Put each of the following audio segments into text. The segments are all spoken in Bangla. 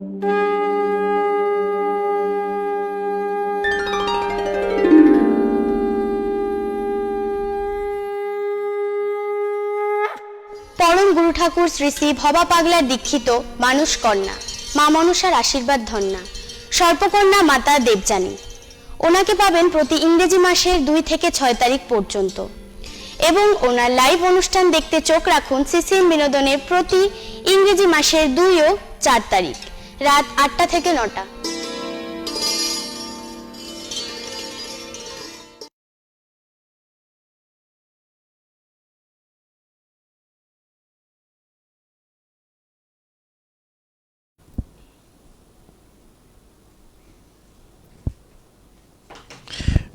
পরম গুরু ঠাকুর শ্রী শ্রী ভবা পাগলার দীক্ষিত মানুষ কন্যা মা মনসার আশীর্বাদ ধন্যা সর্পকন্যা মাতা দেবযানী। ওনাকে পাবেন প্রতি ইংরেজি মাসের 2 থেকে 6 তারিখ পর্যন্ত এবং ওনার লাইভ অনুষ্ঠান দেখতে চোখ রাখুন সিসিএন বিনোদনের প্রতি ইংরেজি মাসের 2 ও 4 তারিখ রাত 8টা থেকে 9টা।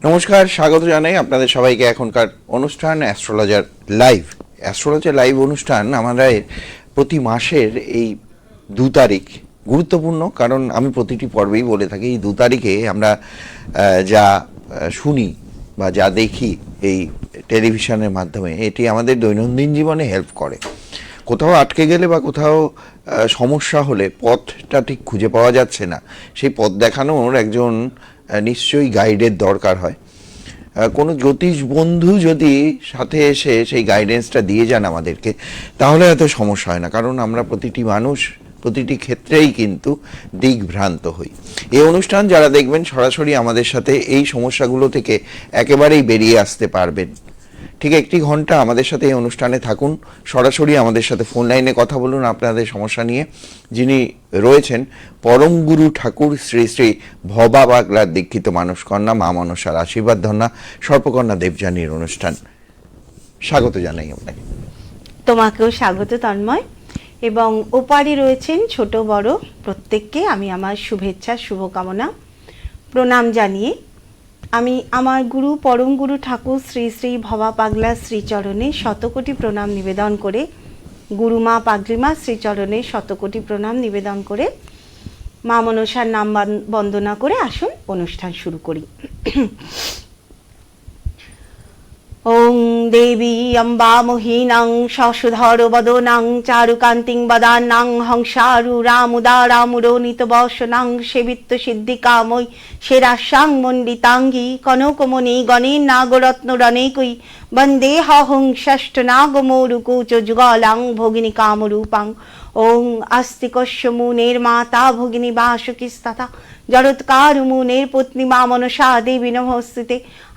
নমস্কার, স্বাগত জানাই আপনাদের সবাইকে এখনকার অনুষ্ঠান অ্যাস্ট্রোলজার লাইভ। অ্যাস্ট্রোলজার লাইভ অনুষ্ঠান আমাদের প্রতি মাসের এই 2 তারিখ গুরুত্বপূর্ণ, কারণ আমি প্রতিটি পর্বেই বলে থাকি এই 2 তারিখে আমরা যা শুনি বা যা দেখি এই টেলিভিশনের মাধ্যমে, এটি আমাদের দৈনন্দিন জীবনে হেল্প করে। কোথাও আটকে গেলে বা কোথাও সমস্যা হলে পথটা ঠিক খুঁজে পাওয়া যাচ্ছে না, সেই পথ দেখানোর একজন নিশ্চয়ই গাইডের দরকার হয়। কোনো জ্যোতিষ বন্ধু যদি সাথে এসে সেই গাইডেন্সটা দিয়ে যান আমাদেরকে, তাহলে এত সমস্যা হয় না, কারণ আমরা প্রতিটি মানুষ প্রতিটি ক্ষেত্রেই কিন্তু দিকভ্রান্ত হই। এই অনুষ্ঠান যারা দেখবেন সরাসরি আমাদের সাথে এই সমস্যাগুলো থেকে একেবারেই বেরিয়ে আসতে পারবেন। ঠিক 1 ঘন্টা আমাদের সাথে এই অনুষ্ঠানে থাকুন, সরাসরি আমাদের সাথে ফোন লাইনে কথা বলুন আপনাদের সমস্যা নিয়ে। যিনি রয়েছেন পরম গুরু ঠাকুর শ্রী শ্রী ভবা পাগলার দীক্ষিত মানুষ কন্যা মা মনসার আশীর্বাদ ধন্যা সর্পকন্যা দেবযানীর অনুষ্ঠান। স্বাগত জানাই আপনাকে। তোমাকেও স্বাগত তন্ময়, এবং ওপারে রয়েছেন ছোট বড় প্রত্যেককে আমি আমার শুভেচ্ছা শুভকামনা প্রণাম জানিয়ে আমি আমার গুরু পরম গুরু ঠাকুর শ্রী শ্রী ভবা পাগলা শ্রীচরণে শতকোটি প্রণাম নিবেদন করে, গুরুমা পাগলিমা শ্রীচরণে শতকোটি প্রণাম নিবেদন করে মা মনসার নাম বন্দনা করে আসুন অনুষ্ঠান শুরু করি। ওং দেবী অম্বা মোহিনাং শশুধর বদনাং চারুকান্তিং বদানাং হংসারু রামুদারামুরোনিত বসনাং সেবিত্ব সিদ্ধিকামৈ সেরাসাং মণ্ডিতাঙ্গী কনকমণি গণেন নাগরত্ন রণেকৈ বন্দে হং ষষ্ঠ নাগমৌরুকুচ যুগলাং ভগিনী কামরূপাং। ওং আস্তিকস্য মুনের মাতা ভগিনী বাসকিস্তথা জড়ৎকার মুনের পত্নী মা মনসা দেবী নমস্তুতে।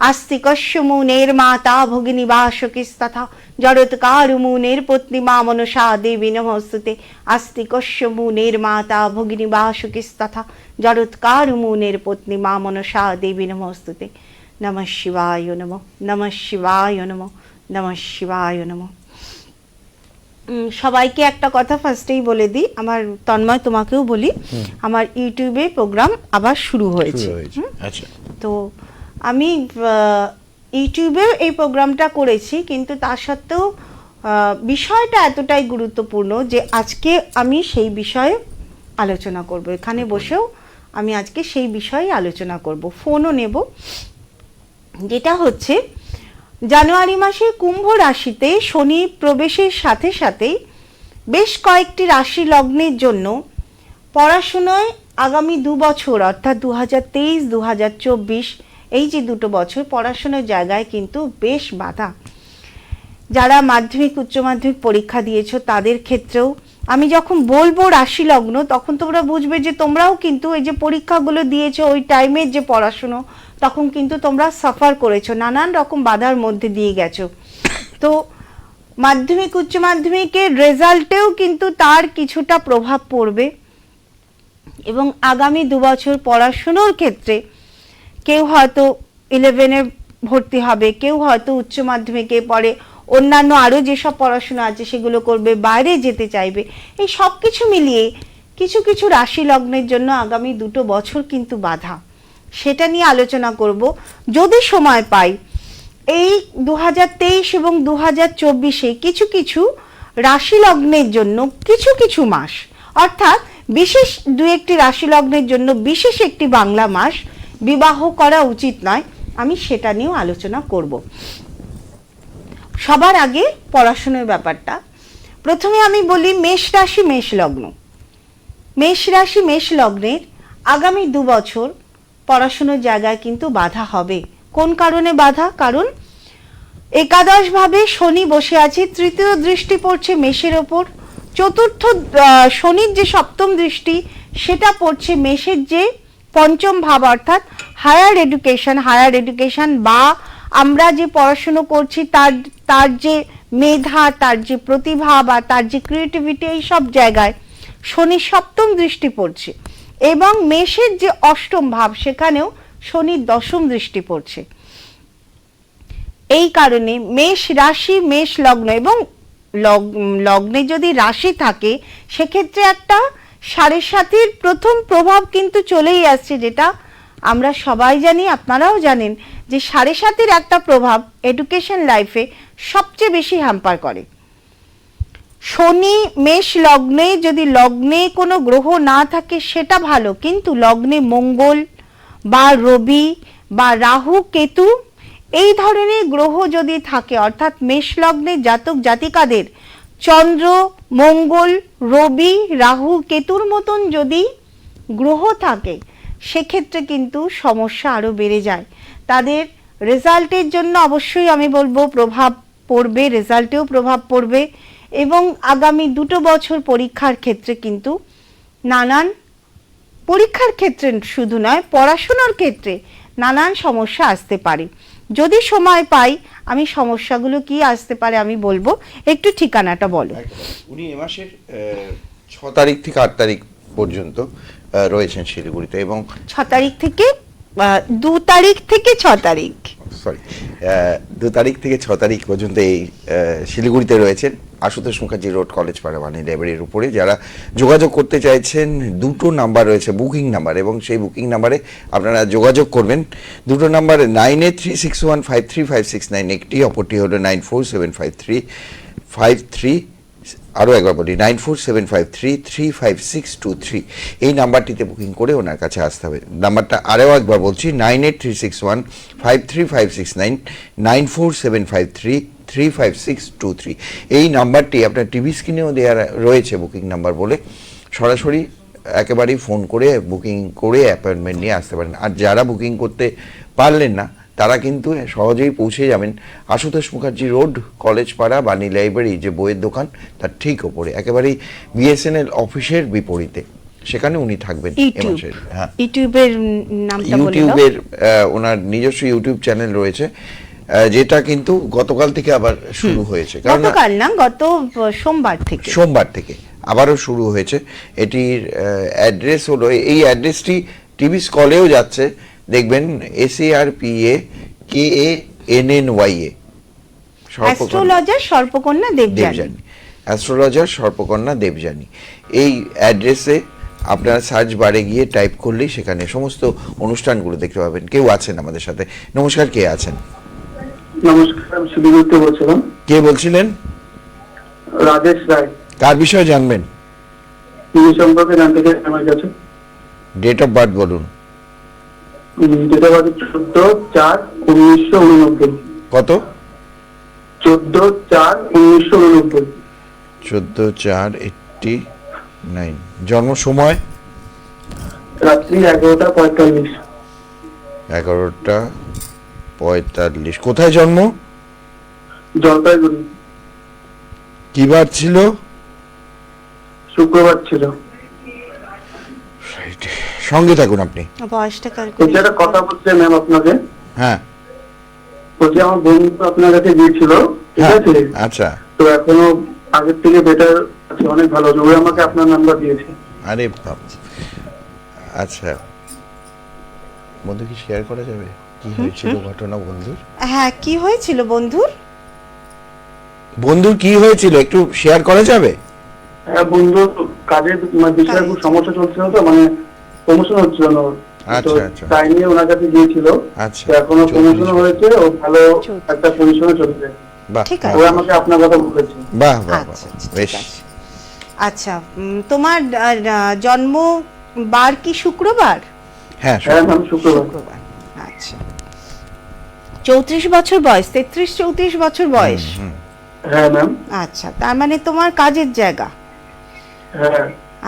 আস্তিকস্য মুনের মাতা ভগিনী বাসকিস্তথা জড়ৎকার মুনের পত্নী মা মনসা দেবী নমস্তুতে। আস্তিকস্য মুনের মাতা ভগিনী বাসকিস্তথা জড়ৎকার মুনের পত্নী মা মনসা দেবী নমস্তুতে। নমঃ শিবায় নমঃ, নমঃ শিবায় নমঃ, নমঃ শিবায় নমঃ। সবাইকে একটা কথা ফার্স্টেই বলে দিই, আমার তন্ময় তোমাকেও বলি, আমার ইউটিউবে প্রোগ্রাম আবার শুরু হয়েছে। তো আমি ইউটিউবে এই প্রোগ্রামটা করেছি, কিন্তু তা সত্ত্বেও বিষয়টা এতটাই গুরুত্বপূর্ণ যে আজকে আমি সেই বিষয়ে আলোচনা করব। এখানে বসেও আমি আজকে সেই বিষয়ে আলোচনা করব, ফোনও নেব। যেটা হচ্ছে জানুয়ারি মাসে কুম্ভ রাশিতে শনি প্রবেশের সাথে সাথেই বেশ কয়েকটি রাশি লগ্নের জন্য পড়াশোনায় আগামী 2 বছর অর্থাৎ 2023-2024 এই যে 2 বছর পড়াশোনার জায়গায় কিন্তু বেশ বাধা। যারা মাধ্যমিক উচ্চ মাধ্যমিক পরীক্ষা দিয়েছো তাদের ক্ষেত্রেও আমি যখন বলবো রাশি লগ্ন, তখন তোমরা বুঝবে যে তোমরাও কিন্তু এই যে পরীক্ষাগুলো দিয়েছো ওই টাইমের যে পড়াশুনো, তখন কিন্তু তোমরা সাফার করেছো, নানান রকম বাধার মধ্যে দিয়ে গেছো। তো মাধ্যমিক উচ্চ মাধ্যমিকের রেজাল্টেও কিন্তু তার কিছুটা প্রভাব পড়বে, এবং আগামী 2 বছর পড়াশুনোর ক্ষেত্রে কেউ হয়তো 11-এ ভর্তি হবে, কেউ হয়তো উচ্চ মাধ্যমিকে পড়ে অন্যান্য আরও যেসব পড়াশোনা আছে সেগুলো করবে, বাইরে যেতে চাইবে। এই সব কিছু মিলিয়ে কিছু কিছু রাশি লগ্নের জন্য আগামী 2 বছর কিন্তু বাধা, সেটা নিয়ে আলোচনা করব যদি সময় পাই। এই 2023 এবং 2024-এ কিছু কিছু রাশি লগ্নের জন্য কিছু কিছু মাস, অর্থাৎ বিশেষ 2-1টি রাশি লগ্নের জন্য বিশেষ একটি বাংলা মাস বিবাহ করা উচিত নয়, আমি সেটা নিয়েও আলোচনা করব। সবার আগে পড়াশোনার ব্যাপারটা প্রথমে আমি বলি। মেষ রাশি মেষ লগ্ন, মেষ রাশি মেষ লগ্নের আগামী 2 বছর পড়াশোনার জায়গায় কিন্তু বাধা হবে। কোন কারণে বাধা? কারণ একাদশ ভাবে শনি বসে আছে, তৃতীয় দৃষ্টি পড়ছে মেষের ওপর, চতুর্থ শনির যে সপ্তম দৃষ্টি সেটা পড়ছে মেষের যে পঞ্চম ভাব, অর্থাৎ হায়ার এডুকেশন বা আমরা যে পড়াশুনো করছি তার যে মেধা, তার যে প্রতিভা বা তার যে ক্রিয়েটিভিটি, এই সব জায়গায় শনির সপ্তম দৃষ্টি পড়ছে। এবং মেষের যে অষ্টম ভাব সেখানেও শনির দশম দৃষ্টি পড়ছে। এই কারণে মেষ রাশি মেষ লগ্ন এবং লগ্নে যদি রাশি থাকে সেক্ষেত্রে একটা 7.5 প্রথম প্রভাব কিন্তু চলেই আসছে, যেটা আমরা সবাই জানি, আপনারাও জানেন যে 7.5 একটা প্রভাব এডুকেশন লাইফে সবচেয়ে বেশি হ্যাম্পার করে। শনি মেষ লগ্নে, যদি লগ্নে কোনো গ্রহ না থাকে সেটা ভালো, কিন্তু লগ্নে মঙ্গল বা রবি বা রাহু কেতু এই ধরনের গ্রহ যদি থাকে, অর্থাৎ মেষ লগ্নে জাতক জাতিকাদের চন্দ্র মঙ্গল রবি রাহু কেতুর মতন যদি গ্রহ থাকে সেক্ষেত্রে কিন্তু সমস্যা আরো বেড়ে যায়। তাদের রেজাল্টের জন্য অবশ্যই আমি বলবো প্রভাব পড়বে, রেজাল্টেও প্রভাব পড়বে এবং আগামী 2 বছর পরীক্ষার ক্ষেত্রে কিন্তু নানান, পরীক্ষার ক্ষেত্রে শুধু নয় পড়াশোনার ক্ষেত্রে নানান সমস্যা আসতে পারে। যদি সময় পাই আমি সমস্যাগুলো কি আসতে পারে আমি বলবো, একটু ঠিকানাটা বলো। উনি এ মাসের 6 তারিখ থেকে 8 তারিখ পর্যন্ত রয়েছেন শিলিগুড়িতে এবং 6 তারিখ থেকে 2 তারিখ থেকে 6 তারিখ, সরি 2 তারিখ থেকে 6 তারিখ পর্যন্ত এই শিলিগুড়িতে রয়েছেন আশুতোষ মুখার্জি রোড, কলেজ পাড়া, বাণী লাইব্রেরির উপরে। যারা যোগাযোগ করতে চাইছেন, 2টো নাম্বার রয়েছে বুকিং নাম্বার, এবং সেই বুকিং নাম্বারে আপনারা যোগাযোগ করবেন। 2টো নাম্বার 9836153569 একটি, অপরটি হলো 947535 আরও একবার বলি 9475335623। এই নাম্বারটিতে বুকিং করে ওনার কাছে আসতে হবে। নাম্বারটা আরও একবার বলছি 9836153569 9475335623। এই নাম্বারটি আপনার টিভি স্ক্রিনেও দেওয়া রয়েছে বুকিং নাম্বার বলে, সরাসরি একেবারেই ফোন করে বুকিং করে অ্যাপয়েন্টমেন্ট নিয়ে আসতে পারেন। আর যারা বুকিং করতে পারলেন না তারা কিন্তু সহজেই পৌঁছে যাবেন আশুতোষ মুখার্জি রোড, কলেজ পাড়া, বাণী লাইব্রেরি যে বইয়ের দোকান তার ঠিক ওপরে, একেবারেই বিএসএনএল অফিসের বিপরীতে, সেখানে উনি থাকবেন। হ্যাঁ, ইউটিউবের নামটা বলে দাও। ইউটিউবের ওনার নিজস্ব ইউটিউব চ্যানেল রয়েছে, যেটা কিন্তু গতকাল থেকে আবার শুরু হয়েছে। গতকাল না, গত সোমবার থেকে আবারও শুরু হয়েছে। এটির অ্যাড্রেস হলো, এই অ্যাড্রেসটি টিভি স্কলেও যাচ্ছে, দেখবেন SARPA KANNYA, astrologer Sarpakanya Devyani, astrologer Sarpakanya Devyani. এই অ্যাড্রেসে আপনারা সার্চ বারে গিয়ে টাইপ করলেই সেখানে সমস্ত অনুষ্ঠানগুলো দেখতে পাবেন। কেউ আছেন আমাদের সাথে। নমস্কার, কে আছেন? নমস্কার, আমি শিলিগুড়িতে বলছিলাম। কে বলছিলেন? রাজেশ রায়। কার বিষয়ে জানবেন? তিনি সম্পর্কে জানতে চাই আমার কাছে। ডেট অফ বার্থ বলুন। Date of birth 14/4/1989। কত? 14/4/1989। 14/4/89। জন্ম সময়? রাত্রি 11:45। 11:45। কোথায় জন্ম? জলপাইগুড়ি। কি বার ছিল? শুক্রবার ছিল। সঙ্গে থাকুন আপনি। বয়সটা কার? একটা কথা বলতে ম্যাম আপনাকে। হ্যাঁ, বলছি আমার বন্ধু আপনার কাছে গিয়েছিল, ঠিক আছে? আচ্ছা। তো এখনো আগের থেকে বেটার আছে, অনেক ভালো আছে। ওই আমাকে আপনার নাম্বার দিয়েছে। আরে আচ্ছা, বন্ধু কি শেয়ার করা যাবে কি হয়েছিল ঘটনা বন্ধুর? হ্যাঁ, কি হয়েছিল বন্ধুর? বন্ধুর কি হয়েছিল একটু শেয়ার করা যাবে? হ্যাঁ, বন্ধু কাজের বিষয়ে খুব সমস্যা চলছিল, তো মানে প্রমোশন হচ্ছিল না। আচ্ছা আচ্ছা, তাই নিয়ে ওনার কাছে গিয়েছিল। আচ্ছা, এখনো প্রমোশন হয়েছে, ও ভালো একটা পজিশনে চলছে। বাহ, ঠিক আছে। ও আমাকে আপনার কথা বলেছে। বাহ বাহ, আচ্ছা, বেশ। আচ্ছা, তোমার জন্ম বার কি শুক্রবার? হ্যাঁ, হ্যাঁ ম্যাম, শুক্রবার। আচ্ছা, 34 বছর বয়স, 33-34 বছর বয়স। হ্যাঁ ম্যাম। আচ্ছা, তার মানে তোমার কাজের জায়গা। হ্যাঁ।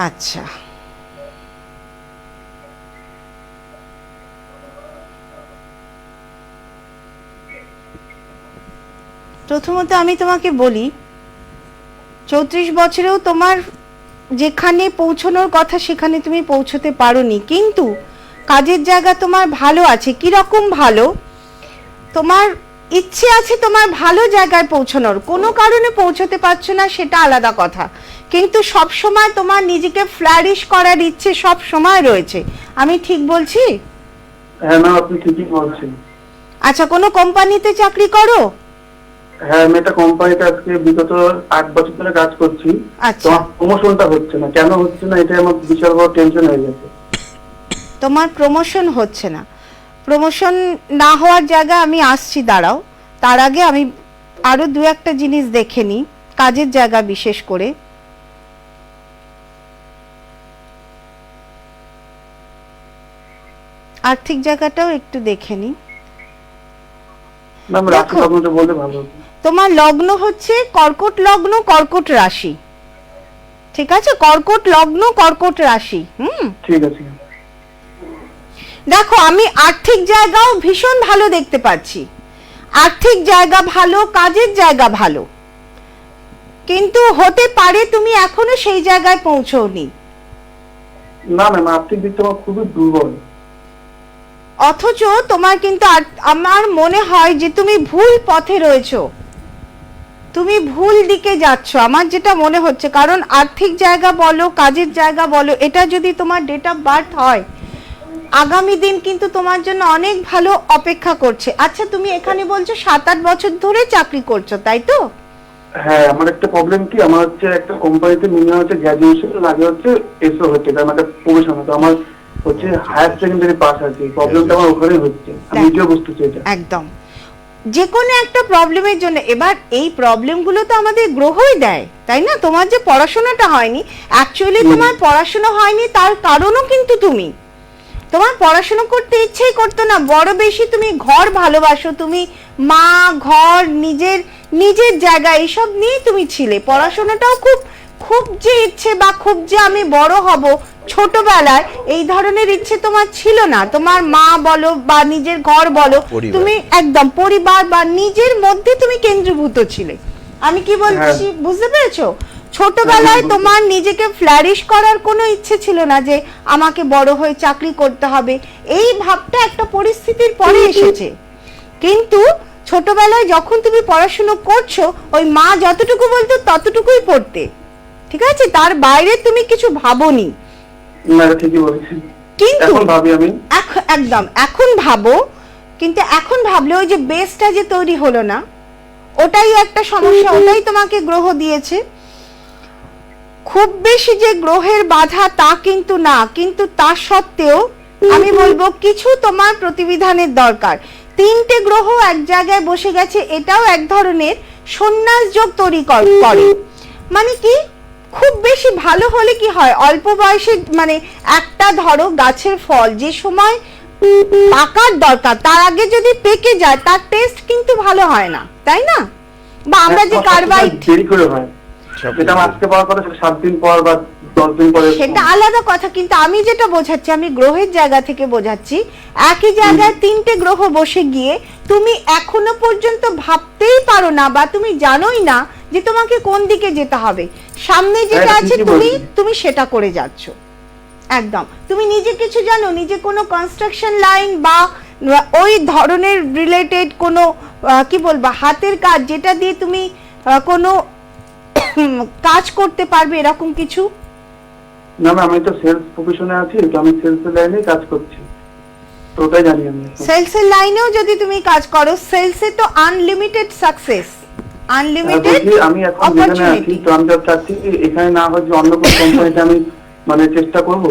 আচ্ছা, প্রথমত আমি তোমাকে বলি 34 বছরেও তোমার যেখানে পৌঁছানোর কথা সেখানে তুমি পৌঁছতে পারোনি, কিন্তু কাজের জায়গা তোমার ভালো আছে। কি রকম ভালো? তোমার ইচ্ছে আছে তোমার ভালো জায়গায় পৌঁছানোর, কোনো কারণে পৌঁছতে পারছো না সেটা আলাদা কথা, কিন্তু সব সময় তোমার নিজেকে ফ্লারিশ করার ইচ্ছে সব সময় রয়েছে। আমি ঠিক বলছি? হ্যাঁ ম্যাম, আপনি ঠিকই বলছেন। আচ্ছা, কোনো কোম্পানিতে চাকরি করো? হ্যাঁ, আমি একটা কোম্পানিতে আজকে বিগত 8 বছর ধরে কাজ করছি। আচ্ছা। তো আমার প্রমোশনটা হচ্ছে না, কেন হচ্ছে না এটাই আমার বিশাল বড় টেনশন হয়ে গেছে। তোমার প্রমোশন হচ্ছে না, প্রমোশন না হওয়ার জায়গায় আমি আসছি, দাঁড়াও। তার আগে আমি আরো দু একটা জিনিস দেখে নিই, কাজের জায়গা বিশেষ করে। আর্থিক জায়গাটাও একটু দেখে নিই। ম্যাম রাশি লগ্নটা বললে ভালো হতো। তোমার লগ্ন হচ্ছে কর্কট লগ্ন, কর্কট রাশি। ঠিক আছে, কর্কট লগ্ন, কর্কট রাশি। ঠিক আছে। দেখো, আমি আর্থিক জায়গাও ভীষণ ভালো দেখতে পাচ্ছি, আর্থিক জায়গা ভালো, কাজের জায়গা ভালো, কিন্তু হতে পারে তুমি এখনো সেই জায়গায় পৌঁছওনি। না ম্যাম, আর্থিক দিকটা আমার খুবই দুর্বল। অথচ তোমার কিন্তু আমার মনে হয় যে তুমি ভুল পথে রয়েছো, তুমি ভুল দিকে যাচ্ছ, আমার যেটা মনে হচ্ছে। কারণ আর্থিক জায়গা বলো, কাজের জায়গা বলো, এটা যদি তোমার ডেট অফ বার্থ হয়, আগামী দিন কিন্তু তোমার জন্য অনেক ভালো অপেক্ষা করছে। আচ্ছা, তুমি এখানে বলছো 7-8 বছর ধরে চাকরি করছো, তাই তো? হ্যাঁ, আমার একটা প্রবলেম কি, আমার হচ্ছে একটা কোম্পানিতে মিনিমাম হচ্ছে গ্র্যাজুয়েশন লাগে, হচ্ছে এসও হচ্ছে, তার মানে প্রমোশন হতো। আমার হচ্ছে হায়ার সেকেন্ডারি পাস আছে, প্রবলেমটা আমার ওখানেই হচ্ছে। আমি নিজেও বুঝতেছি এটা। একদম, যে কোনো একটা প্রবলেমের জন্য। এবার এই প্রবলেমগুলো তো আমাদের গ্রহই দেয়, তাই না? তোমার যে পড়াশোনাটা হয়নি, অ্যাকচুয়ালি তোমার পড়াশোনা হয়নি তার কারণও কিন্তু তুমি, তোমার পড়াশোনা করতে ইচ্ছেই করতো না, বড় বেশি তুমি ঘর ভালোবাসো, তুমি মা, ঘর, নিজের জায়গা এইসব নিয়ে তুমি ছিলে। পড়াশোনাটাও খুব যে ইচ্ছে বা খুব যে আমি বড় হব ছোটবেলায় এই ধরনের ইচ্ছে তোমার ছিল না। তোমার মা বলো বা নিজের ঘর বলো, তুমি একদম পরিবার বা নিজের মধ্যে তুমি কেন্দ্রীভূত ছিলে। আমি কি বলছি বুঝতে পেরেছো? ছোটবেলায় তোমার নিজেকে ফ্লারিশ করার কোনো ইচ্ছে ছিল না যে আমাকে বড় হয়ে চাকরি করতে হবে, এই ভাবটা একটা পরিস্থিতির পরে এসেছে। কিন্তু ছোটবেলায় যখন তুমি পড়াশোনা করছো, ওই মা যতটুকু বলতো ততটুকুই পড়তে, ঠিক আছে? তার বাইরে তুমি কিছু ভাবোনি। না, ঠিকই বলেছেন। কিন্তু এখন ভাবি আমি। একদম এখন ভাবো, কিন্তু এখন ভাবলে ওই যে বেসটা যে তৈরি হলো না, ওটাই একটা সমস্যা, ওটাই তোমাকে গ্রহ দিয়েছে। খুব বেশি যে গ্রহের বাধা তা কিন্তু না, কিন্তু তা সত্ত্বেও আমি বলবো কিছু তোমার প্রতিবিধানের দরকার। 3টে গ্রহ এক জায়গায় বসে গেছে, এটাও এক ধরনের সন্ন্যাস যোগ তৈরি করে। মানে কি, খুব বেশি ভালো হলে কি হয়, অল্প বয়সে মানে একটা ধরো গাছের ফল যে সময় পাকার দরকার তার আগে যদি পেকে যায়, তার টেস্ট কিন্তু ভালো হয় না, তাই না? বা আমরা যে কার্বাইড দেরি করে হয়, যেটা আজকে পাওয়ার কথা 7 দিন পর বা 10 দিন পরে, সেটা আলাদা কথা। কিন্তু আমি যেটা বোঝাচ্ছি, আমি গ্রহের জায়গা থেকে বোঝাচ্ছি, একই জায়গায় 3টে গ্রহ বসে গিয়ে তুমি এখনো পর্যন্ত ভাবতেই পারো না বা তুমি জানোই না যে তোমাকে কোন দিকে যেতে হবে। সামনে যেটা আছে তুমি সেটা করে যাচ্ছ। একদম, তুমি নিজে কিছু জানো, নিজে কোনো কনস্ট্রাকশন লাইন বা ওই ধরনের রিলেটেড কোনো কি বলবো হাতের কাজ যেটা দিয়ে তুমি কোনো কাজ করতে পারবে, এরকম কিছু? না না, আমি তো সেলস প্রফেশনে আছি, তো আমি সেলস লাইনে কাজ করছি, তো ওটাই জানি আমি। সেলসের লাইনেও যদি তুমি কাজ করো, সেলসে তো আনলিমিটেড সাকসেস, আনলিমিটেড আমি এখন যেখানে আছি, তো আমি চাচ্ছি এখানে না হয় যে অন্য কোনো কোম্পানিতে আমি মানে চেষ্টা করব।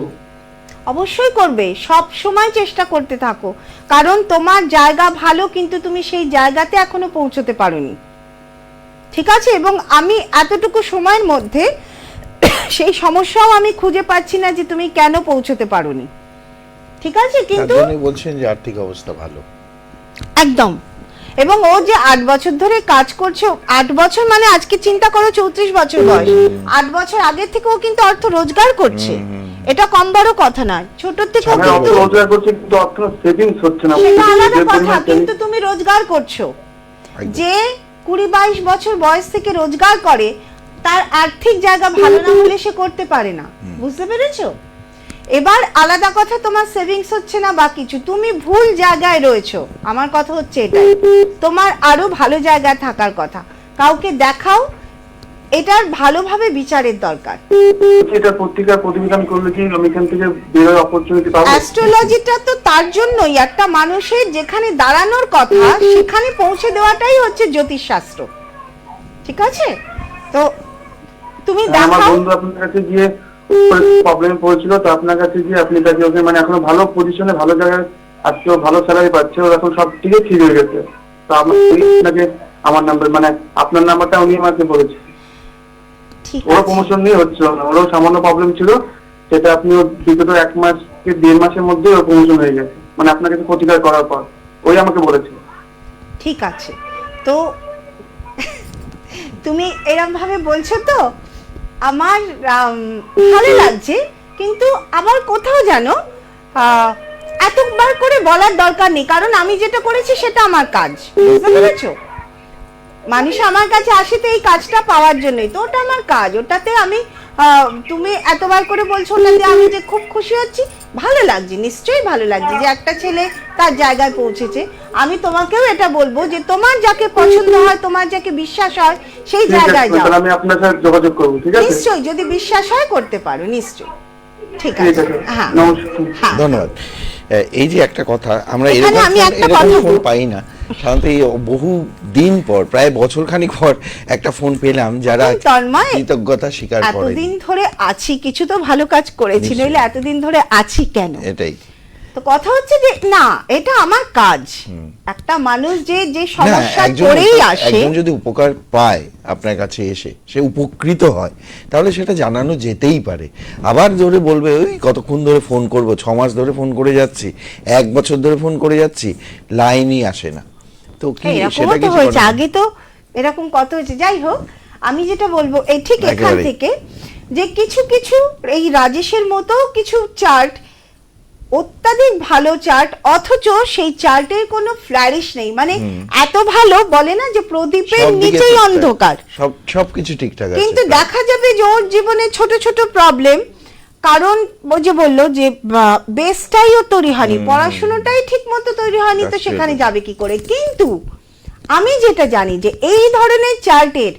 অবশ্যই করবে, সব সময় চেষ্টা করতে থাকো, কারণ তোমার জায়গা ভালো, কিন্তু তুমি সেই জায়গাতে এখনো পৌঁছতে পারোনি, ঠিক আছে? এবং আমি এতটুকু সময়ের মধ্যে সেই সমস্যাও আমি খুঁজে পাচ্ছি না যে তুমি কেন পৌঁছতে পারোনি, ঠিক আছে? কিন্তু বলছেন যে আর্থিক অবস্থা ভালো, একদম। এবং ও যে 8 বছর ধরে কাজ করছে, 8 বছর মানে আজকে চিন্তা করো 34 বছর বয়স, 8 বছর আগে থেকে ও কিন্তু অর্থ রোজগার করছে, এটা কম বড় কথা না। ছোট থেকে কিন্তু রোজগার করছে, কিন্তু অর্থ সেভিংস হচ্ছে না, সেটা আলাদা কথা, কিন্তু তুমি রোজগার করছো। যে 20-22 বছর বয়স থেকে রোজগার করে, তার আর্থিক জায়গা ভালো না হলে সে করতে পারে না। বুঝতে পেরেছো? এবার আলাদা কথা তোমার সেভিংস হচ্ছে না বা কিছু, তুমি ভুল জায়গায় রয়েছো। আমার কথা হচ্ছে এটাই, তোমার আরো ভালো জায়গায় থাকার কথা। কাউকে দেখাও, এটার ভালোভাবে বিচারের দরকার। এটা পত্রিকার প্রতিবেদন করলে কি আমি এখান থেকে বেরোর অপরচুনিটি পাবো? অ্যাস্ট্রোলজিটা তো তার জন্যই, একটা মানুষের যেখানে দাঁড়ানোর কথা সেখানে পৌঁছে দেওয়াটাই হচ্ছে জ্যোতিষশাস্ত্র। ঠিক আছে? তো তুমি আমার দেখাও। বন্ধু আপনার কাছে গিয়ে প্রবলেম পড়েছিল, তো আপনার কাছে গিয়ে আপনি তাকে ওকে মানে এখনো ভালো পজিশনে, ভালো জায়গায়, আজকে ভালো স্যালারি পাচ্ছে, ওর এখন সব ঠিক হয়ে গেছে। তো আপনাকে আমার নাম্বার মানে আপনার নাম্বারটা উনি আমাকে বলেছে। ঠিক ওর আছে, প্রমোশন নিয়ে হচ্ছিল না, ওরও সামান্য প্রবলেম ছিল, সেটা আপনি বিগত 1 মাস কি 1.5 মাসের মধ্যে ওর প্রমোশন হয়ে গেছে, মানে আপনার কাছে প্রতিকার করার পর ওই আমাকে বলেছে। ঠিক আছে। তো তুমি এরকম ভাবে বলছো তো আমার ভালো লাগছে, কিন্তু আবার কোথাও জানো এতবার করে বলার দরকার নেই, কারণ আমি যেটা করেছি সেটা আমার কাজ। বুঝতে পেরেছো? মানুষ আমার কাছে আসে তো এই কাজটা পাওয়ার জন্যই, তো ওটা আমার কাজ। ওটাতে আমি তুমি এতবার করে বলছো ওটাতে আমি যে খুব খুশি হচ্ছি, ভালো লাগছে, নিশ্চয়ই ভালো লাগছে যে একটা ছেলে তার জায়গায় পৌঁছেছে। আমি তোমাকেও এটা বলবো যে তোমার যাকে পছন্দ হয়, তোমার যাকে বিশ্বাস হয় সেই জায়গায় যাও। তাহলে আমি আপনার সাথে যোগাযোগ করব, ঠিক আছে? নিশ্চয়ই, যদি বিশ্বাস হয় করতে পারো, নিশ্চয়ই। ঠিক ঠিক আছে, আছে, হ্যাঁ নমস্কার। হ্যাঁ। ধন্যবাদ। এই যে একটা কথা, আমরা এখানে এরকম আমি একটা এরকম কথা ফোন বলবো। পাই না সাধারণত। এই বহু দিন পর, প্রায় বছরখানিক পর একটা ফোন পেলাম যারা তন্ময়, কৃতজ্ঞতা স্বীকার করে। এতদিন ধরে আছি, কিছু তো ভালো কাজ করেছি, নিশ্চয়ই। নইলে এতদিন ধরে আছি কেন? এটাই তো কথা হচ্ছে যে না, এটা আমার কাজ। একটা মানুষ যে যে না, সমস্যা একজন করেই আসে, একজন যদি উপকার পায় আপনার কাছে এসে, সে উপকৃত হয়, তাহলে সেটা জানানো যেতেই পারে। আবার ধরে বলবে ওই কতক্ষণ ধরে ফোন করব, 6 মাস ধরে ফোন করে যাচ্ছি, 1 বছর ধরে ফোন করে যাচ্ছি, লাইনই আসে না। তো কি এরকমও সেটা তো কিছু হয়েছে, করার- আগে তো এরকম কত হয়েছে। যাই হোক, আমি যেটা বলবো এই ঠিক এখান একেবারেই। থেকে যে কিছু কিছু এই রাজেশের মতো কিছু চার্ট অত্যাধিক ভালো চার্ট, অথচ সেই চার্টের কোনো ফ্লারিশ নেই, মানে এত ভালো বলে না যে প্রদীপের সব দিকে নিচেই ঠিকঠাক, অন্ধকার, সবকিছু ঠিকঠাক আছে, কিন্তু দেখা যাবে যে ওর জীবনে ছোট ছোট প্রবলেম। কারণ ও যে বললো যে বেসটাই ও তৈরি হয়নি, পড়াশোনাটাই ঠিক মতো তৈরি হয়নি, তো That's সেখানে it. যাবে কি করে? কিন্তু আমি যেটা জানি যে এই ধরনের চার্টের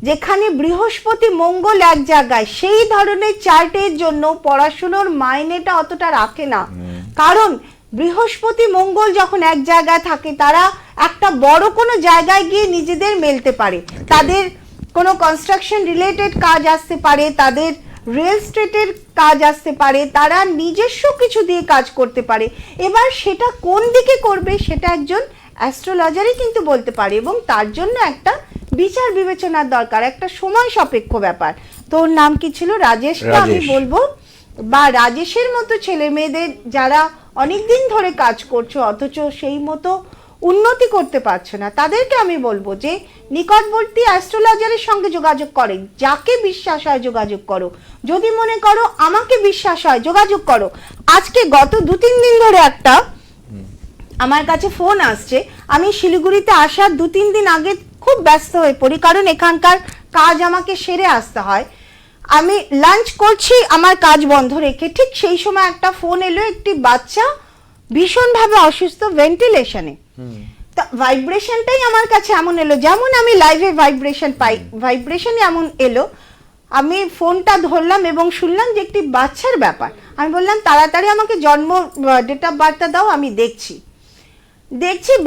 যেখানে বৃহস্পতি মঙ্গল এক জায়গায়, সেই ধরনের চার্টের জন্য পড়াশোনার মাইনেটা অতটা রাখে না। কারণ বৃহস্পতি মঙ্গল যখন এক জায়গায় থাকে, তারা একটা বড় কোনো জায়গায় গিয়ে নিজেদের মেলতে পারে, তাদের কোনো কনস্ট্রাকশন রিলেটেড কাজ আসতে পারে, তাদের রিয়েল এস্টেটের কাজ আসতে পারে, তারা নিজস্ব কিছু দিয়ে কাজ করতে পারে। এবার সেটা কোন দিকে করবে সেটা একজন অ্যাস্ট্রোলজারই কিন্তু বলতে পারে, এবং তার জন্য একটা বিচার বিবেচনার দরকার, একটা সময় সাপেক্ষ ব্যাপার। তোর নাম কি ছিল? রাজেশ। আমি রাজেশ। বলবো, বা রাজেশের মতো ছেলে মেয়েদের যারা অনেকদিন ধরে কাজ করছো অথচ সেই মতো উন্নতি করতে পারছো না, তাদেরকে আমি বলবো যে নিকটবর্তী অ্যাস্ট্রোলজারের সঙ্গে যোগাযোগ করে, যাকে বিশ্বাস হয় যোগাযোগ করো। যদি মনে করো আমাকে বিশ্বাস হয়, যোগাযোগ করো। আজকে গত 2-3 দিন ধরে একটা আমার কাছে ফোন আসছে, আমি শিলিগুড়িতে আসার 2-3 দিন আগে খুব ব্যস্ত হয়ে পড়ি, কারণ এখানকার কাজ আমাকে সেরে আসতে হয়। আমি লাঞ্চ করছি আমার কাজ বন্ধ রেখে, ঠিক সেই সময় একটা ফোন এলো, একটি বাচ্চা ভীষণভাবে অসুস্থ, ভেন্টিলেশনে। তা ভাইব্রেশনটাই আমার কাছে এমন এলো, যেমন আমি লাইভে ভাইব্রেশন পাই, ভাইব্রেশন এমন এলো। আমি ফোনটা ধরলাম এবং শুনলাম যে একটি বাচ্চার ব্যাপার। আমি বললাম তাড়াতাড়ি আমাকে জন্ম ডেট অফ বার্থটা দাও, আমি দেখছি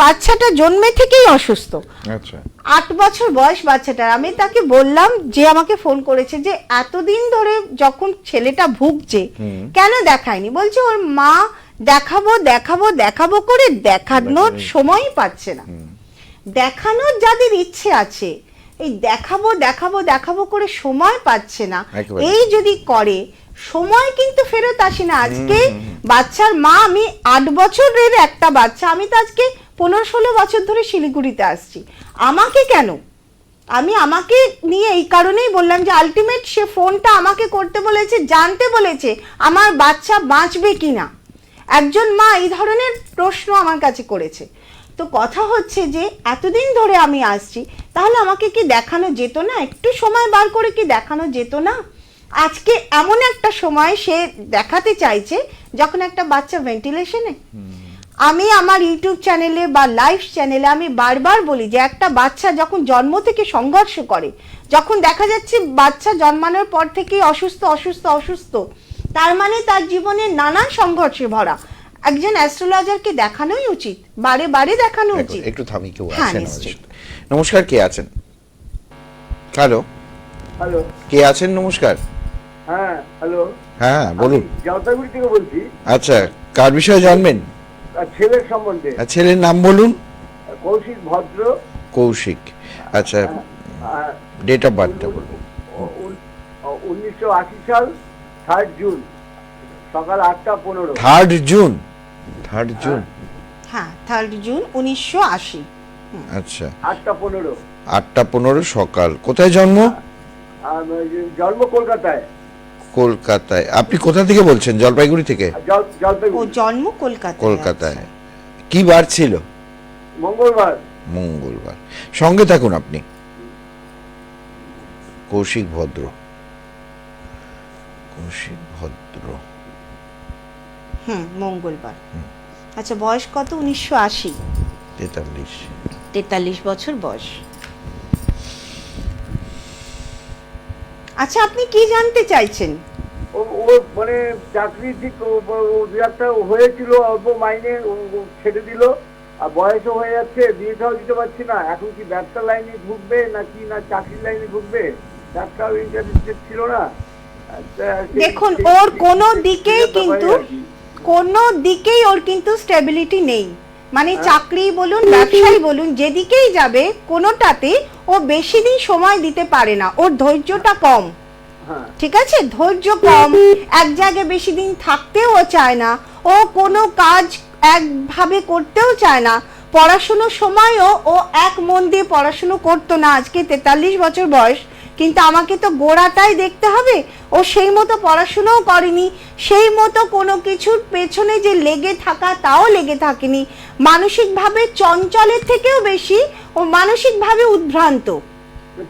বাচ্চাটা জন্মে থেকেই অসুস্থ। আচ্ছা, 8 বছর বয়স বাচ্চাটার। আমি তাকে বললাম, যে আমাকে ফোন করেছে, যে এতদিন ধরে যখন ছেলেটা ভুগছে কেন দেখায়নি? বলছে ওর মা দেখাবো দেখাবো দেখাবো করে দেখানোর সময় পাচ্ছে না। দেখানোর যাদের ইচ্ছে আছে, এই দেখাবো দেখাবো দেখাবো করে সময় পাচ্ছে না, একেবারে। এই যদি করে সময় কিন্তু ফেরত আসে না। আজকে বাচ্চার মা, আমি 8 বছরের একটা বাচ্চা, আমি তো আজকে 15-16 বছর ধরে শিলিগুড়িতে আসছি। আমাকে কেন? আমাকে নিয়ে এই কারণেই বললাম যে আলটিমেট সে ফোনটা আমাকে করতে বলেছে, জানতে বলেছে আমার বাচ্চা বাঁচবে কিনা। একজন মা এই ধরনের প্রশ্ন আমার কাছে করেছে। তো কথা হচ্ছে যে এতদিন ধরে আমি আসছি, তাহলে আমাকে কি দেখানো যেত না, একটু সময় বার করে কি দেখানো যেত না? আজকে এমন একটা সময় সে দেখাতে চাইছে যখন একটা বাচ্চা ভেন্টিলেশনে। আমি আমার ইউটিউব চ্যানেলে বা লাইভ চ্যানেলে আমি বারবার বলি যে একটা বাচ্চা যখন জন্ম থেকে সংঘর্ষ করে, যখন দেখা যাচ্ছে বাচ্চা জন্মানোর পর থেকেই অসুস্থ অসুস্থ অসুস্থ, তার মানে তার জীবনে নানান সংঘর্ষে ভরা। একজন অ্যাস্ট্রোলজারকে দেখানোই উচিত, বারে বারে দেখানো উচিত। একটু থামি, কেউ হ্যাঁ, আছেন নিশ্চয়ই। আমাদের সাথে? নমস্কার, কে আছেন? হ্যালো, হ্যালো, কে আছেন? নমস্কার। হ্যাঁ হ্যালো, হ্যাঁ বলুন। জলপাইগুড়ি থেকে বলছি, আচ্ছা, কার বিষয়ে জানবেন? ছেলের সম্বন্ধে। ছেলের নাম বলুন। কৌশিক ভদ্র। কৌশিক, আচ্ছা, ডেট অফ বার্থটা বলুন। 1980 সাল 3 জুন সকাল 8:15। 3 জুন, 3 জুন, হ্যাঁ 3 জুন 1980। আচ্ছা 8:15। 8:15 সকাল। কোথায় জন্ম? জন্ম কলকাতায়। কলকাতায়। আপনি কোথা থেকে বলছেন? জলপাইগুড়ি থেকে? ও জলপাইগুড়ি। জন্ম কলকাতায়। কলকাতায়। কি বার ছিল? মঙ্গলবার। মঙ্গলবার। সঙ্গে থাকুন আপনি। কৌশিক ভদ্র, কৌশিক ভদ্র, মঙ্গলবার। আচ্ছা, বয়স কত? 1980। 43। 43 বছর বয়স। আচ্ছা, আপনি কি জানতে চাইছেন? ও মানে চাকরি ঠিক একটা হয়েছিল, অল্প মাইনে ছেড়ে দিল, আর বয়সও হয়ে যাচ্ছে, বিয়েটাও দিতে পারছি না। এখন কি ব্যবসা লাইনে ঢুকবে নাকি না চাকরির লাইনে ঢুকবে, ব্যবসাও ইন্টারেস্টেড ছিল না। দেখুন, ওর কোনো দিকেই ওর কিন্তু স্টেবিলিটি নেই। মানে চাকরি বলুন, ব্যবসায়ী বলুন, যেদিকেই যাবে কোনোটাতে ও বেশি দিন সময় দিতে পারে না। ওর ধৈর্যটা কম। ঠিক আছে, ধৈর্য কম, এক জায়গায় বেশি দিন থাকতেও চায় না, ও কোনো কাজ একভাবে করতেও চায় না। পড়াশুনোর সময়ও ও এক মন দিয়ে পড়াশুনো করতো না। আজকে 43 বছর বয়স, কিন্তু আমাকে তো গোড়াটাই দেখতে হবে। ও সেই মতো পড়াশুনোও করেনি, সেই মতো কোনো কিছুর পেছনে যে লেগে থাকা তাও লেগে থাকেনি। মানসিকভাবে চঞ্চলের থেকেও বেশি ও মানসিকভাবে উদ্ভ্রান্ত।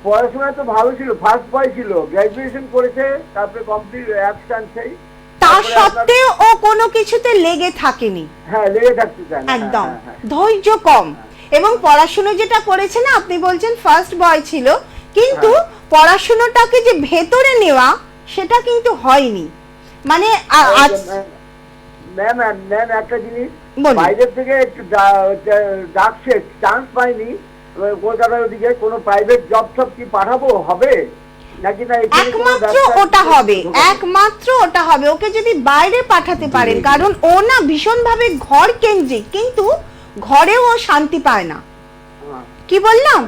পড়াশোনা তো ভালো ছিল, ফার্স্ট বয় ছিল, গ্র্যাজুয়েশন করেছে, তারপরে কমপ্লিট অ্যাবস্টান্সেই। তা সত্ত্বেও ও কোনো কিছুতে লেগে থাকেনি। হ্যাঁ, লেগে থাকতে চায় না, একদম ধৈর্য কম। এবং পড়াশোনা যেটা করেছে না, আপনি বলছেন ফার্স্ট বয় ছিল, কিন্তু পড়াশোনাটাকে যে ভেতরে নেওয়া সেটা কিন্তু হয়নি। মানে ম্যাম একটা জিনিস, বলুন। বাইরের থেকে একটু ডাকছে, চান্স পাইনি কলকাতার ওদিকে, কোনো প্রাইভেট জব সব কি পাঠাবো হবে নাকি না? একমাত্র ওটা হবে, একমাত্র ওটা হবে। ওকে যদি বাইরে পাঠাতে পারেন, কারণ ও না ভীষণভাবে ঘর কেন্দ্রিক, কিন্তু ঘরেও ও শান্তি পায় না। কি বললাম?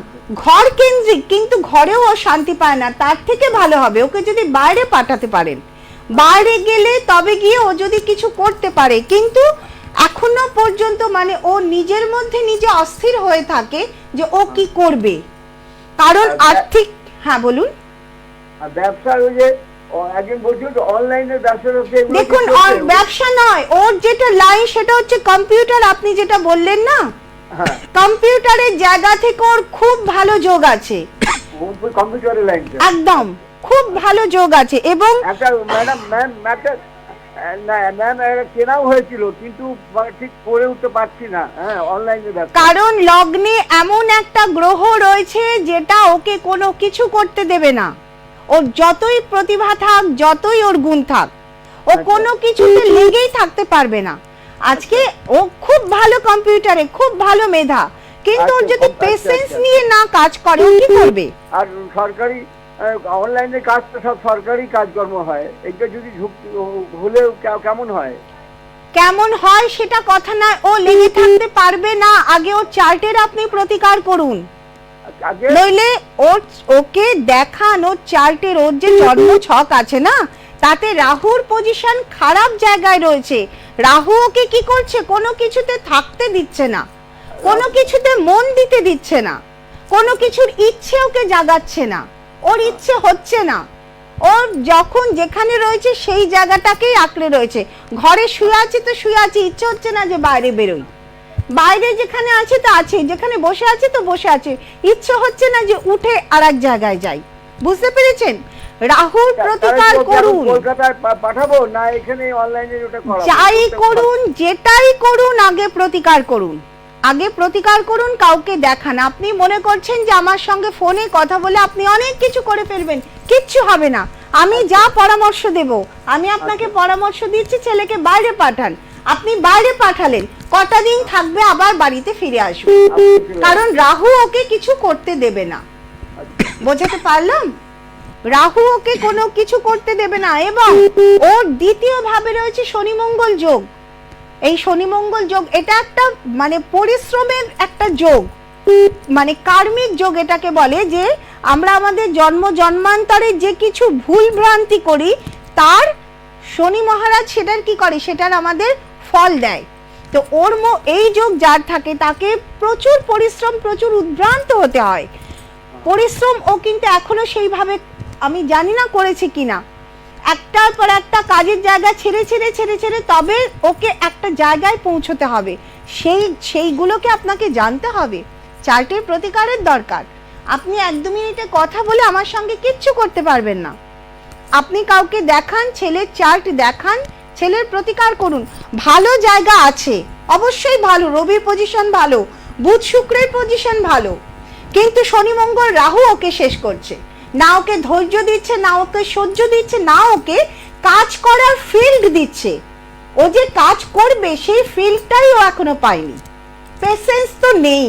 ঘর কেন্দ্রিক, কিন্তু ঘরেও ও শান্তি পায় না। তার থেকে ভালো হবে ওকে যদি বাইরে পাঠাতে পারেন। বাইরে গেলে তবে গিয়ে ও যদি কিছু করতে পারে, কিন্তু এখনো পর্যন্ত মানে ও নিজের মধ্যে নিজে অস্থির হয়ে থাকে যে ও কি করবে, কারণ আর্থিক। হ্যাঁ বলুন। ব্যবসা ওই যে একজন বলছিল অনলাইনের ব্যবসা। দেখুন, ব্যবসা নয়, ওর যেটা লাইন সেটা হচ্ছে কম্পিউটার। আপনি যেটা বললেন না, কম্পিউটারের জায়গা থেকে ওর খুব ভালো যোগ আছে। কম্পিউটারের লাইন একদম খুব ভালো যোগ আছে। এবং ম্যাম কেনাও হয়েছিল, কিন্তু ঠিক করে উঠতে পারছি না। হ্যাঁ, অনলাইনে ব্যবসা। কারণ লগ্নে এমন একটা গ্রহ রয়েছে যেটা ওকে কোনো কিছু করতে দেবে না। ওর যতই প্রতিভা থাক, যতই ওর গুণ থাক, ও কোনো কিছুতে লেগেই থাকতে পারবে না। আজকে ও খুব ভালো কম্পিউটারে, খুব ভালো মেধা, কিন্তু ওর যদি পেশেন্স নিয়ে না কাজ করে ও কি করবে? আর সরকারি অনলাইনে কাজ তো সব সরকারি কাজকর্ম হয়, এটা যদি হলে কেমন হয়? কেমন হয় সেটা কথা না, ও লেগে থাকতে পারবে না। আগে ওর চার্টের আপনি প্রতিকার করুন, নইলে ওকে দেখান ওর চার্টের, ওর যে জন্ম ছক আছে না, তাতে রাহুর পজিশন খারাপ জায়গায় রয়েছে। রাহু ওকে কি করছে? কোনো কিছুতে থাকতে দিচ্ছে না, কোনো কিছুতে মন দিতে দিচ্ছে না, কোনো কিছুর ইচ্ছে ওকে জাগাচ্ছে না, ওর ইচ্ছে হচ্ছে না। ওর যখন যেখানে রয়েছে সেই জায়গাটাকেই আঁকড়ে রয়েছে। ঘরে শুয়ে আছে তো শুয়ে আছে, ইচ্ছে হচ্ছে না যে বাইরে বেরোই। বাইরে যেখানে আছে তো আছে, যেখানে বসে আছে তো বসে আছে, ইচ্ছে হচ্ছে না যে উঠে আর এক জায়গায় যাই। বুঝতে পেরেছেন? রাহুর প্রতিকার করুন, কলকাতায় পাঠাবো না এখানে অনলাইনে ওটা করাবো? যাই করুন, যেটাই করুন, আগে প্রতিকার করুন, আগে প্রতিকার করুন, কাউকে দেখান। আপনি মনে করছেন যে আমার সঙ্গে ফোনে কথা বলে আপনি অনেক কিছু করে ফেলবেন, কিচ্ছু হবে না। আমি যা পরামর্শ দেব, আমি আপনাকে পরামর্শ দিচ্ছি, ছেলেকে বাইরে পাঠান। আপনি বাইরে পাঠালেন, কটা দিন থাকবে, আবার বাড়িতে ফিরে আসবে, কারণ রাহু ওকে কিছু করতে দেবে না। বোঝাতে পারলাম? রাহু ওকে কোনো কিছু করতে দেবে না। এবং ওর দ্বিতীয় ভাবে রয়েছে শনি মঙ্গল যোগ। এই শনি মঙ্গল যোগ এটা একটা মানে পরিশ্রমের একটা যোগ, মানে কার্মিক যোগ এটাকে বলে, যে আমরা আমাদের জন্ম জন্মান্তরে যে কিছু ভুল ভ্রান্তি করি তার শনি মহারাজ সেটার কি করে, সেটার আমাদের ফল দেয়। তো ওর এই যোগ যার থাকে তাকে প্রচুর পরিশ্রম, প্রচুর উদ্ভ্রান্ত হতে হয়। পরিশ্রম ও কিন্তু এখনো সেইভাবে আমি জানি না করেছে কিনা, একটার পর একটা কাজের জায়গা ছেড়ে ছেড়ে ছেড়ে ছেড়ে তবে ওকে একটা জায়গায় পৌঁছতে হবে, সেইগুলোকে আপনাকে জানতে হবে। চার্টের প্রতিকারের দরকার। আপনি 1-2 মিনিটে কথা বলে আমার সঙ্গে কিচ্ছু করতে পারবেন না। আপনি কাউকে দেখান, ছেলের চার্ট দেখান, ছেলের প্রতিকার করুন। ভালো জায়গা আছে, অবশ্যই ভালো, রবির পজিশন ভালো, বুধ শুক্রের পজিশন ভালো, কিন্তু শনি মঙ্গল রাহু ওকে শেষ করছে। না ওকে ধৈর্য দিচ্ছে, না ওকে সহ্য দিচ্ছে, না ওকে কাজ করার ফিল্ড দিচ্ছে। ও যে কাজ করবে সেই ফিল্ডটাই ও এখনো পায়নি। পেশেন্স তো নেই।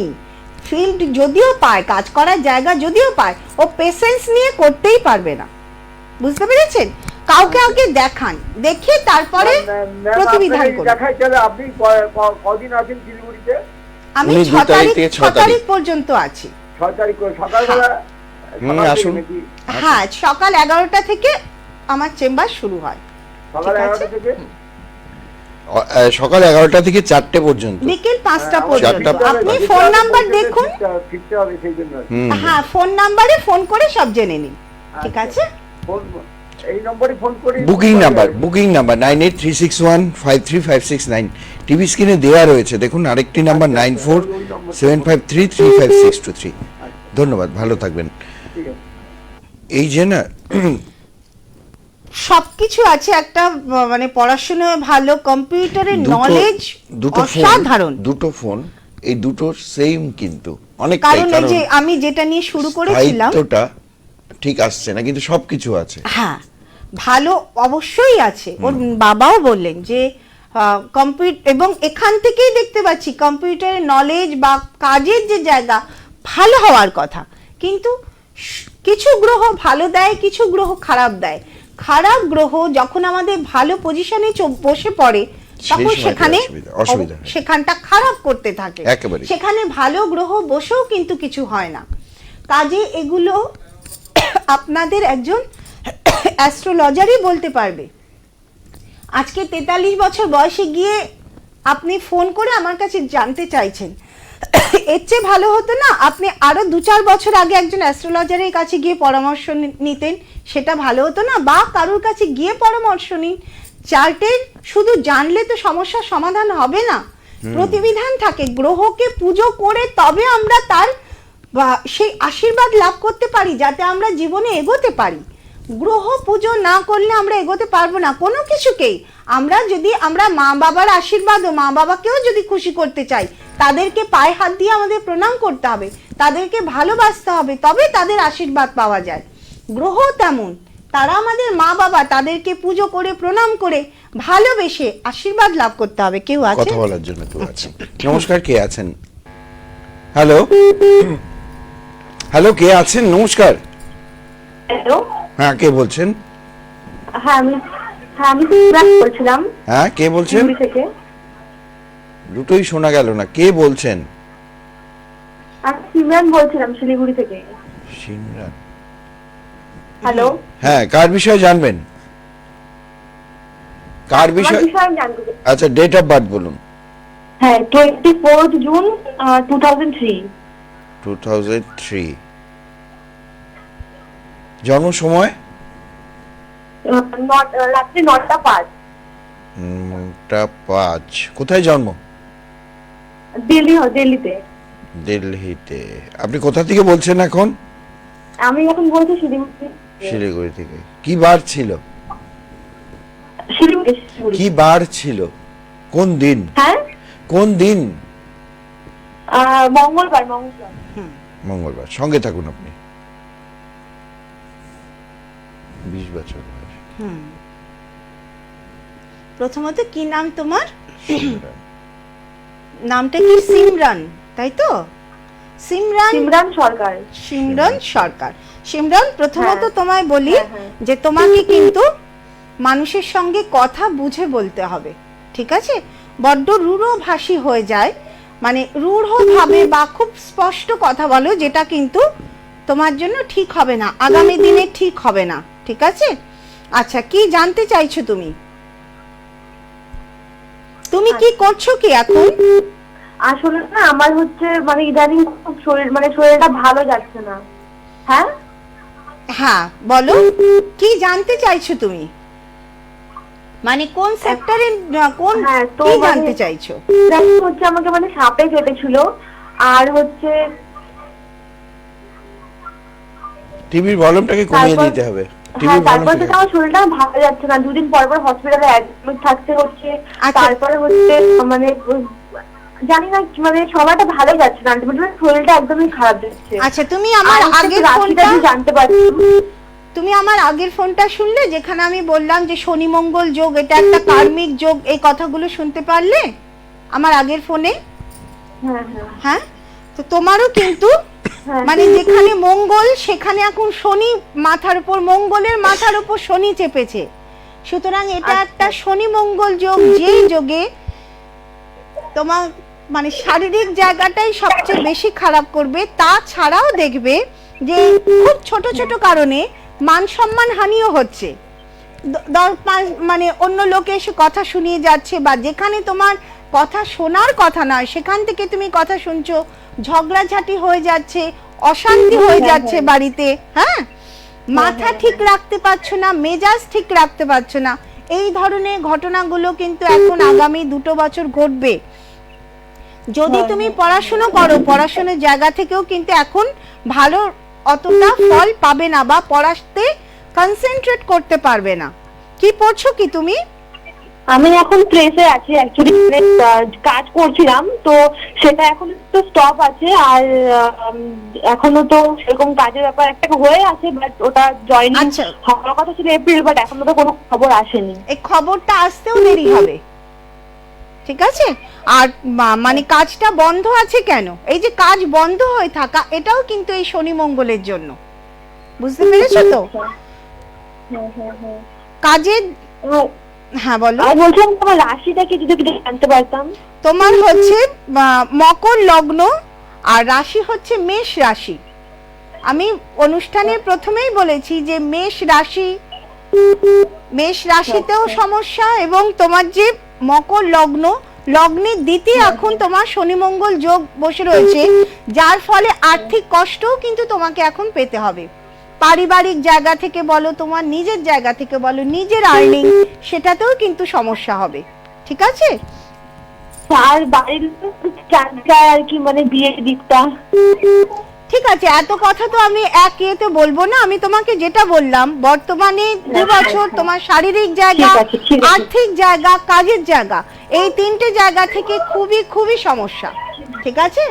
ফিল্ড যদিও পায়, কাজ করার জায়গা যদিও পায়, ও পেশেন্স নিয়ে করতেই পারবে না। বুঝতে পেরেছেন? কাউকে আগে দেখান, দেখে তারপরে প্রতিবিধান করুন। দেখাই চলে। আপনি কদিন আছেন শিলিগুড়িতে? আমি 6 তারিখ পর্যন্ত আছি। 6 তারিখ সকালবেলা আসুন। হ্যাঁ, সকাল 11টা থেকে আমার চেম্বার শুরু হয়। সকাল 11টা থেকে সকাল 11টা থেকে 4টে পর্যন্ত, বিকেল 5টা পর্যন্ত। 4টা আপনি ফোন নাম্বার দেখুন। ফিরতে হবে সেই জন্য। হ্যাঁ, ফোন নাম্বারে ফোন করে সব জেনে নিন, ঠিক আছে? এই নম্বরে ফোন করি। বুকিং নাম্বার 9836153569 টিভি স্ক্রিনে দেওয়া রয়েছে, দেখুন। আরেকটি নাম্বার 9475335623। ধন্যবাদ, ভালো থাকবেন। ঠিক আছে। এই যে না সবকিছু আছে, একটা মানে পড়াশোনায় ভালো, কম্পিউটারের দুটো নলেজ অসাধারণ। দুটো ফোন, এই দুটো সেম কিন্তু অনেকটাই, কারণ এই যে আমি যেটা নিয়ে শুরু করেছিলাম দায়িত্বটা ঠিক আসছে না, কিন্তু সবকিছু আছে। হ্যাঁ, ভালো অবশ্যই আছে। ওর বাবাও বললেন যে কম্পিউটার, এবং এখান থেকেই দেখতে পাচ্ছি কম্পিউটারের নলেজ বা কাজের যে জায়গা ভালো হওয়ার কথা, কিন্তু কিছু গ্রহ ভালো দেয়, কিছু গ্রহ খারাপ দেয়। খারাপ গ্রহ যখন আমাদের ভালো পজিশনে বসে পড়ে তখন সেখানটা খারাপ করতে থাকে, সেখানে ভালো গ্রহ বসেও কিন্তু কিছু হয় না। কাজে এগুলো আপনাদের একজন অ্যাস্ট্রোলজারই বলতে পারবে। আজকে 43 বছর বয়সে গিয়ে আপনি ফোন করে আমার কাছে জানতে চাইছেন, এর চেয়ে ভালো হতো না আপনি আরো 2-4 বছর আগে একজন অ্যাস্ট্রোলজারের কাছে গিয়ে পরামর্শ নিতেন, সেটা ভালো হতো না? বা কারোর কাছে গিয়ে পরামর্শ নিন। চার্টের শুধু জানলে তো সমস্যার সমাধান হবে না, প্রতিবিধান থাকে। গ্রহকে পুজো করে তবে আমরা তার সেই আশীর্বাদ লাভ করতে পারি, যাতে আমরা জীবনে এগোতে পারি। গ্রহ পুজো না করলে আমরা এগোতে পারবো না কোনো কিছুকেই। আমরা মা বাবার আশীর্বাদ ও মা বাবাকেও যদি খুশি করতে চাই, তাদেরকে পায়ে হাত দিয়ে আমাদের প্রণাম করতে হবে, তাদেরকে ভালোবাসতে হবে, তবে তাদের আশীর্বাদ পাওয়া যায়। গ্রহ তেমন, তারা আমাদের মা বাবা, তাদেরকে পুজো করে প্রণাম করে ভালোবেসে আশীর্বাদ লাভ করতে হবে। কেউ আছে কথা বলার জন্য? কেউ আছে? নমস্কার, কে আছেন? হ্যালো, কে আছেন? নমস্কার। হ্যালো, হ্যাঁ, কে বলছেন? আমি বলছিলাম। হ্যাঁ, কে বলছেন? শিলিগুড়ি থেকে। দুটোই শোনা গেল না, কে বলছেন? আমি সিমরান বলছিলাম শিলিগুড়ি থেকে। সিমরান। হ্যালো। হ্যাঁ, কার বিষয়ে জানবেন? কার বিষয়? আচ্ছা, ডেট অফ বার্থ বলুন। হ্যাঁ, 24 জুন 2003। 2003। জন্ম সময়? রাত্রি 9টা 5। 9টা 5। কোথায় জন্ম? দিল্লিতে। দিল্লিতে। আপনি কোথা থেকে বলছেন এখন? আমি এখন বলছি শিলিগুড়ি। শিলিগুড়ি থেকে। কি বার ছিল? শিলিগুড়ি। কি বার ছিল? কোন দিন? হ্যাঁ, কোন দিন? মঙ্গলবার। মঙ্গলবার। সঙ্গে থাকুন আপনি। 20 বছর বয়স। প্রথমত কি নাম তোমার? নামটা কি? সিমরান, তাই তো? সিমরান সরকার। সিমরান সরকার। সিমরান, প্রথমত হ্যাঁ। তোমায় বলি যে তোমাকে কিন্তু মানুষের সঙ্গে কথা বুঝে বলতে হবে, ঠিক আছে? বড্ড রূঢ়ভাষী হয়ে যায়, মানে রূঢ় ভাবে বা খুব স্পষ্ট কথা বলো, যেটা কিন্তু তোমার জন্য ঠিক হবে না, আগামী দিনে ঠিক হবে না, ঠিক আছে? আচ্ছা, কি জানতে চাইছো তুমি? তুমি কি করছো কি এখন? আসলে না আমার হচ্ছে মানে ইদানিং খুব শরীরটা ভালো যাচ্ছে না। হ্যাঁ হ্যাঁ, বলো কি জানতে চাইছো তুমি? মানে কোন সেক্টরে, কোন হ্যাঁ, তো কি মানে- জানতে চাইছো? হচ্ছে আমাকে মানে সাপে কেটেছিল, আর হচ্ছে টিভির ভলিউমটাকে কমিয়ে তারপর- দিতে হবে। হ্যাঁ, টিভির তারপর ভলিউমটাকে। থেকে আমার শরীরটা ভালো যাচ্ছে না, দুদিন পর পর হসপিটালে অ্যাডমিট থাকতে হচ্ছে। আচ্ছা। তারপরে হচ্ছে মানে জানি না মানে সময়টা ভালো যাচ্ছে না, আলটিমেটলি শরীরটা একদমই খারাপ যাচ্ছে। আচ্ছা, তুমি আমার আর হচ্ছে আগের রাশিটা ফোনটা, আমি জানতে পারছি। তুমি আমার আগের ফোনটা শুনলে, যেখানে আমি বললাম যে শনি মঙ্গল যোগ এটা একটা কার্মিক যোগ, এই কথাগুলো শুনতে পারলে আমার আগের ফোনে? হ্যাঁ, হ্যাঁ, তো তোমারও কিন্তু হ্যাঁ। মানে যেখানে মঙ্গল সেখানে এখন শনি, মাথার উপর মঙ্গলের মাথার উপর শনি চেপেছে, সুতরাং এটা একটা শনি মঙ্গল যোগ, যেই যোগে তোমার মানে শারীরিক জায়গাটাই সবচেয়ে বেশি খারাপ করবে। তাছাড়াও দেখবে যে খুব ছোট ছোট কারণে মান সম্মান হানিও হচ্ছে, মানে অন্য লোকে এসে কথা শুনিয়ে যাচ্ছে, বা যেখানে তোমার কথা শোনার কথা নয় সেখান থেকে তুমি কথা শুনছো, ঝগড়াঝাটি হয়ে যাচ্ছে, অশান্তি হয়ে যাচ্ছে বাড়িতে। হ্যাঁ, মাথা ঠিক রাখতে পারছো না, মেজাজ ঠিক রাখতে পারছো না, এই ধরনের ঘটনাগুলো কিন্তু এখন আগামী 2 বছর ঘটবে। যদি তুমি পড়াশোনা করো, পড়াশোনার জায়গা থেকেও কিন্তু এখন ভালো অতটা ফল পাবে না, বা পড়াতে কনসেন্ট্রেট করতে পারবে না। কি পড়ছো কি তুমি? আমি এখন প্রেসে আছি, অ্যাকচুয়ালি কাজ করছিলাম, তো সেটা এখন একটু স্টপ আছে। আর এখনো তো সেরকম কাজের ব্যাপার একটা হয়ে আছে, বাট ওটা জয়েনিং আচ্ছা। হওয়ার কথা ছিল এপ্রিল, বাট এখনো তো কোনো খবর আসেনি। এই খবরটা আসতেও দেরি হবে, ঠিক আছে? আর মানে কাজটা বন্ধ আছে কেন? এই যে কাজ বন্ধ হয়ে থাকা, এটাও কিন্তু এই শনি মঙ্গলের জন্য, বুঝতে পেরেছো তো? কাজের, হ্যাঁ বলো। আর বলছিলাম তোমার রাশিটা কি যদি একটু জানতে পারতাম। তোমার হচ্ছে মকর লগ্ন, আর রাশি হচ্ছে মেষ রাশি। আমি অনুষ্ঠানের প্রথমেই বলেছি যে মেষ রাশিতেও সমস্যা, এবং তোমার যে মকর লগ্ন, লগ্নের দ্বিতীয় এখন তোমার শনি মঙ্গল যোগ বসে রয়েছে, যার ফলে আর্থিক কষ্টও কিন্তু তোমাকে এখন পেতে হবে। পারিবারিক জায়গা থেকে বলো, তোমার নিজের জায়গা থেকে বলো, নিজের আর্নিং, সেটাতেও কিন্তু সমস্যা হবে, ঠিক আছে? আর বাড়ির জানতে আর কি মানে বিয়ের দিকটা। ঠিক আছে, এত কথা তো আমি এক ইয়েতে বলবো না। আমি তোমাকে যেটা বললাম, বর্তমানে 2 বছর তোমার শারীরিক জায়গা, ঠিক আছে, ঠিক আছে। আর্থিক জায়গা, কাজের জায়গা, এই 3টে জায়গা থেকে খুবই খুবই সমস্যা, ঠিক আছে?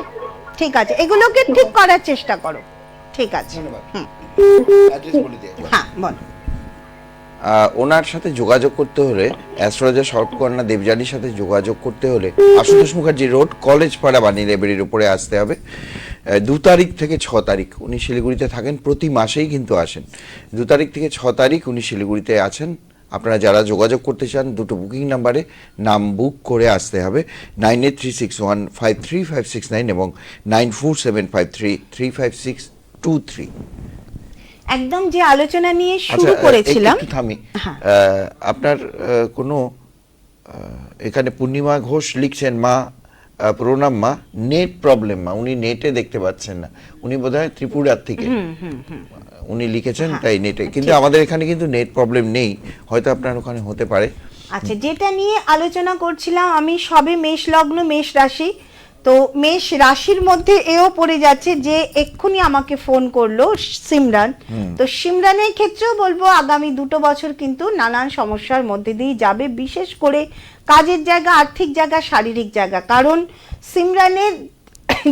ঠিক আছে, এগুলোকে ঠিক করার চেষ্টা করো, ঠিক আছে? হুম, অ্যাড্রেস বলে দিই একবার। হ্যাঁ বলো। ওনার সাথে যোগাযোগ করতে হলে, অ্যাস্ট্রোলজার স্বর্পকন্যা দেবযানীর সাথে যোগাযোগ করতে হলে আশুতোষ মুখার্জি রোড, কলেজ পাড়া, বাণী লাইব্রেরির উপরে আসতে হবে। 2 তারিখ থেকে 6 তারিখ উনি শিলিগুড়িতে থাকেন, প্রতি মাসেই কিন্তু আসেন। 2 তারিখ থেকে 6 তারিখ উনি শিলিগুড়িতে আছেন। আপনারা যারা যোগাযোগ করতে চান, 2টো বুকিং নাম্বারে নাম বুক করে আসতে হবে, 9836153569 এবং 9475335623। একদম যে আলোচনা নিয়ে আচ্ছা, শুরু করেছিলাম, একটু থামি। হ্যাঁ। আপনার কোনো এখানে পূর্ণিমা ঘোষ লিখছেন, মা প্রণাম মা, নেট প্রবলেম মা, উনি নেটে দেখতে পাচ্ছেন না, উনি বোধহয় ত্রিপুরার থেকে উনি লিখেছেন, তাই নেটে, কিন্তু আমাদের এখানে কিন্তু নেট প্রবলেম নেই, হয়তো আপনার ওখানে হতে পারে। আচ্ছা, যেটা নিয়ে আলোচনা করছিলাম আমি, সবে মেষ লগ্ন মেষ রাশি, তো মেষ রাশির মধ্যে এও পড়ে যাচ্ছে যে এক্ষুনি আমাকে ফোন করলো সিমরান। তো সিমরানের ক্ষেত্রেও বলবো আগামী 2 বছর কিন্তু নানান সমস্যার মধ্যে দিয়ে যাবে, বিশেষ করে কাজের জায়গা, আর্থিক জায়গা, শারীরিক জায়গা। কারণ সিমরানের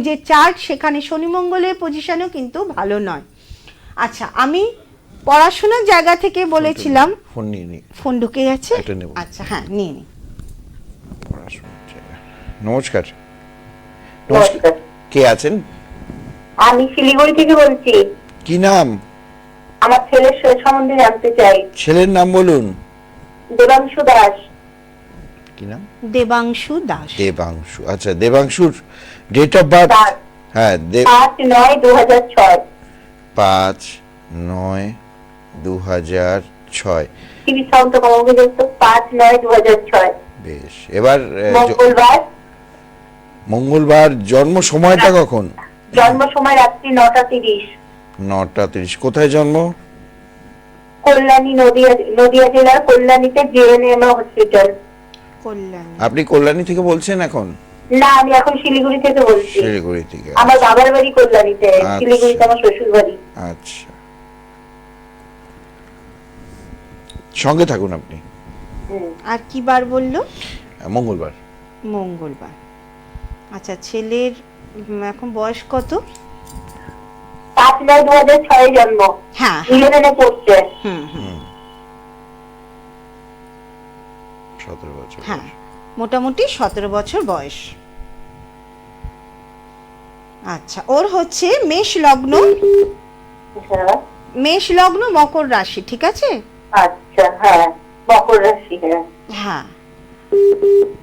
যে চার্ট সেখানে শনি মঙ্গলের পজিশনও কিন্তু ভালো নয়। আচ্ছা, আমি পড়াশোনার জায়গা থেকে বলেছিলাম, ফোন নিয়ে নি। ফোন ঢুকে গেছে। এটা নেব। আচ্ছা, হ্যাঁ নিয়ে নি। নমস্কার। নমস্কার। কে আছেন? আমি শিলিগুড়ি থেকে বলছি। কি নাম? আমার ছেলের সম্বন্ধে জানতে চাই। ছেলের নাম বলুন। দেবাংশু দাস। কি নাম? দেবাংশু দাস। দেবাংশু। আচ্ছা, দেবাংশুর ডেট অফ বার্থ? হ্যাঁ, 5/9/2006। 5/9/2006। টিভি সাউন্ড কমাবে তো। 5/9/2006। বেশ। এবার মঙ্গলবার। মঙ্গলবার। জন্ম সময়টা কখন? জন্ম সময় রাত্রি 9:30। 9:30। কোথায় জন্ম? কল্যাণী, নদিয়া জেলার কল্যাণীতে জেএনএম হসপিটাল। কল্যাণ। আপনি কল্যাণী থেকে বলছেন এখন? না, আমি এখন শিলিগুড়ি থেকে বলছি। শিলিগুড়ি থেকে। আমার বাবার বাড়ি কল্যাণীতে, আচ্ছা। শিলিগুড়িতে আমার শ্বশুর বাড়ি। আচ্ছা, সঙ্গে থাকুন আপনি। আর কি বার বললো? মঙ্গলবার। মঙ্গলবার। আচ্ছা, ছেলের এখন বয়স কত? 5/9/2006 জন্ম। হ্যাঁ, 11 পড়ছে। 17 বছর। হ্যাঁ, মোটামুটি 17 বছর বয়স। আচ্ছা, ওর হচ্ছে মেষ লগ্ন। হ্যাঁ। মেষ লগ্ন, মকর রাশি, ঠিক আছে? আচ্ছা, হ্যাঁ, মকর রাশি। হ্যাঁ। হ্যাঁ,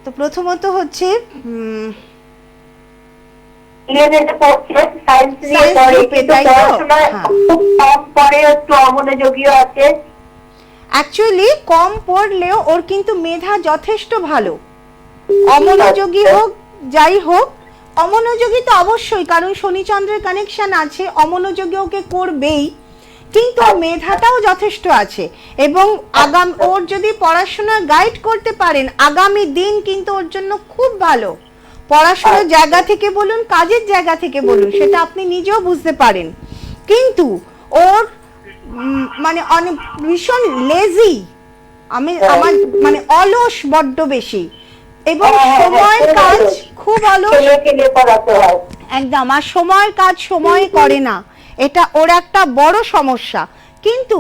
তো প্রথমত হচ্ছে 11 পড়ছে, সায়েন্স নিয়ে Science পড়ে, group এ, কিন্তু তাই তো? পড়াশোনায় হ্যাঁ। খুব কম পড়ে, একটু অমনোযোগীও আছে। অ্যাকচুয়ালি কম পড়লেও ওর কিন্তু মেধা যথেষ্ট ভালো। অমনোযোগী হোক, যাই হোক, অমনোযোগী তো অবশ্যই, কারণ শনিচন্দ্রের কানেকশন আছে, অমনোযোগী ওকে করবেই, কিন্তু ওর মেধাটাও যথেষ্ট আছে। এবং ওর যদি পড়াশোনা গাইড করতে পারেন, আগামী দিন কিন্তু ওর জন্য খুব ভালো। পড়াশোনার জায়গা থেকে বলুন, কাজের জায়গা থেকে বলুন, সেটা আপনি নিজেও বুঝতে পারেন। কিন্তু ওর মানে অনেক ভীষণ লেজি, আমার মানে অলস বড্ড বেশি, এবং সময়ের কাজ খুব অলস। ছেলে পড়াতে হয়। একদম, আর সময়ের কাজ সময়ে করে না, এটা ওর একটা বড় সমস্যা। কিন্তু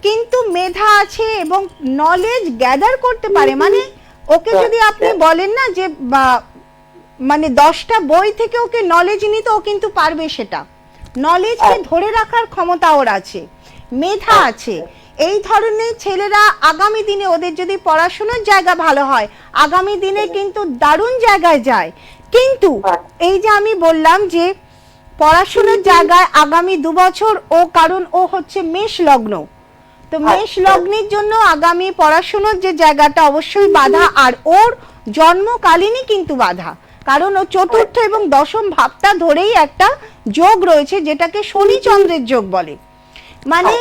কিন্তু মেধা আছে এবং নলেজ গ্যাদার করতে পারে। মানে ওকে যদি আপনি বলেন না যে মানে 10টা বই থেকে ওকে নলেজ নিতে, ও কিন্তু পারবে সেটা। নলেজকে ধরে রাখার ক্ষমতা ওর আছে, মেধা আছে। এই ধরনের ছেলেরা আগামী দিনে, ওদের যদি পড়াশোনার জায়গা ভালো হয়, আগামী দিনে কিন্তু দারুণ জায়গায় যায়। কিন্তু এই যে আমি বললাম যে পড়াশোনার জায়গায় আগামী 2 বছর ও, কারণ ও হচ্ছে মেষ লগ্ন, তো মেষ লগ্নের জন্য আগামী পড়াশোনার যে জায়গাটা অবশ্যই বাধা, আর ওর জন্মকালীনই কিন্তু বাধা, কারণ ও চতুর্থ এবং দশম ভাবটা ধরেই একটা যোগ রয়েছে, যেটাকে শনি চন্দ্রের যোগ বলে। মানে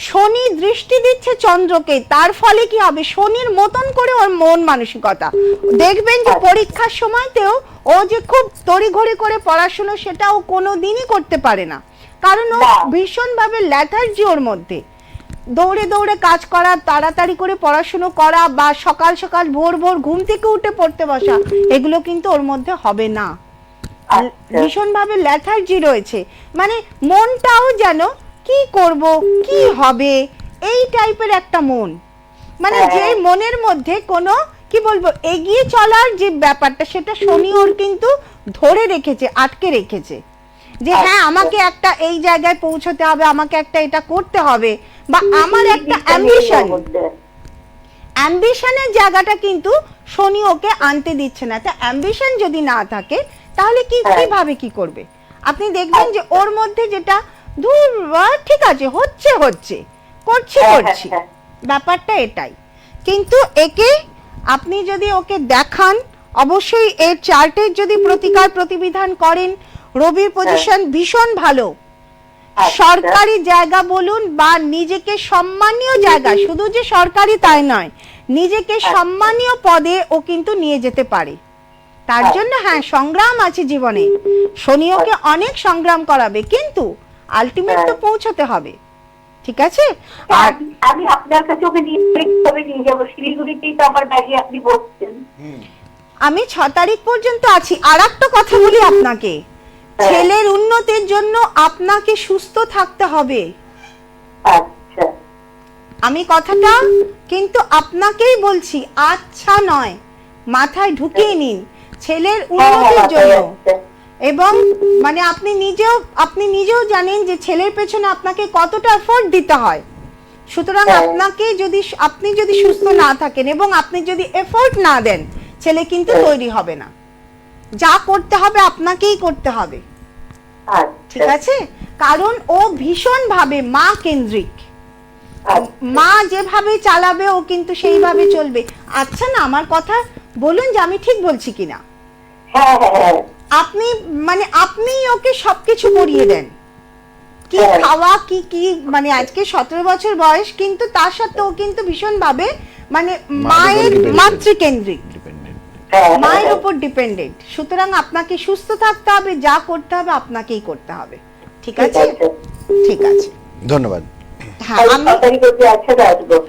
শনি দৃষ্টি দিচ্ছে চন্দ্রকে, তার ফলে কি হবে, শনির মতন করে ওর মন মানসিকতা। দেখবেন যে পরীক্ষার সময়তেও ও যে খুব তড়িঘড়ি করে পড়াশোনা, সেটা ও কোনোদিনই করতে পারে না, কারণ ও ভীষণভাবে ল্যাথার্জি ওর মধ্যে। দৌড়ে দৌড়ে কাজ করা, তাড়াতাড়ি করে পড়াশুনো করা, বা সকাল সকাল ভোর ভোর ঘুম থেকে উঠে পড়তে বসা, এগুলো কিন্তু ওর মধ্যে হবে না। ভীষণভাবে ল্যাথার্জি রয়েছে, মানে মনটাও যেন কি করব, কি হবে, এই টাইপের একটা মন। মানে যে মনের মধ্যে কোনো কি বলবো এগিয়ে চলার যে ব্যাপারটা, সেটা শনি ওর কিন্তু ধরে রেখেছে, আটকে রেখেছে, যে হ্যাঁ আমাকে একটা এই জায়গায় পৌঁছতে হবে, আমাকে একটা এটা করতে হবে, বা আমার একটা অ্যাম্বিশনের জায়গাটা কিন্তু শনি ওকে আনতে দিচ্ছে না। তা অ্যাম্বিশন যদি না থাকে, তাহলে কিভাবে কি করবে? আপনি দেখবেন যে ওর মধ্যে যেটা দূর, ঠিক আছে, হচ্ছে করছি, ব্যাপারটা এটাই। কিন্তু একে আপনি যদি ওকে দেখান, অবশ্যই এর চার্টের যদি প্রতিকার প্রতিবিধান করেন, রবির পজিশন ভীষণ ভালো, সরকারি জায়গা বলুন বা নিজেকে সম্মানীয় জায়গা, শুধু যে সরকারি তাই নয়, নিজেকে সম্মানীয় পদে ও কিন্তু নিয়ে যেতে পারে। তার জন্য হ্যাঁ সংগ্রাম আছে জীবনে, শনি ওকে অনেক সংগ্রাম করাবে, কিন্তু আলটিমেট তো পৌঁছতে হবে, ঠিক আছে? আর আমি আপনার কাছে ওকে নিয়ে যাবো, শিলিগুড়িতেই তো আমার বাড়ি, আপনি বলছেন। আমি 6 তারিখ পর্যন্ত আছি। আর একটা কথা বলি আপনাকে, ছেলের উন্নতির জন্য আপনাকে সুস্থ থাকতে হবে। আচ্ছা আমি কথাটা কিন্তু আপনাকেই বলছি, আচ্ছা নয়, মাথায় ঢুকিয়ে নিন, ছেলের উন্নতির জন্য। এবং মানে আপনি নিজেও জানেন যে ছেলের পেছনে আপনাকে কতটা এফোর্ট দিতে হয়। সুতরাং আপনি যদি সুস্থ না থাকেন এবং আপনি যদি এফোর্ট না দেন, ছেলে কিন্তু তৈরি হবে না। যা করতে হবে আপনাকেই করতে হবে, ঠিক আছে? কারণ ও ভীষণ ভাবে মা কেন্দ্রিক, মা যেভাবে চালাবে ও কিন্তু সেইভাবে চলবে। আচ্ছা না, আমার কথা বলুন যে আমি ঠিক বলছি কিনা। আপনি ওকে সবকিছু করিয়ে দেন, কি খাওয়া কি মানে আজকে 17 বছর বয়স, কিন্তু তার সাথে ও কিন্তু ভীষণ ভাবে মানে মায়ের মাতৃকেন্দ্রিক, মায়ের উপর ডিপেন্ডেন্ট। সুতরাং আপনাকে সুস্থ থাকতে হবে, যা করতে হবে আপনাকেই করতে হবে, ঠিক আছে? ঠিক আছে, ধন্যবাদ। হ্যাঁ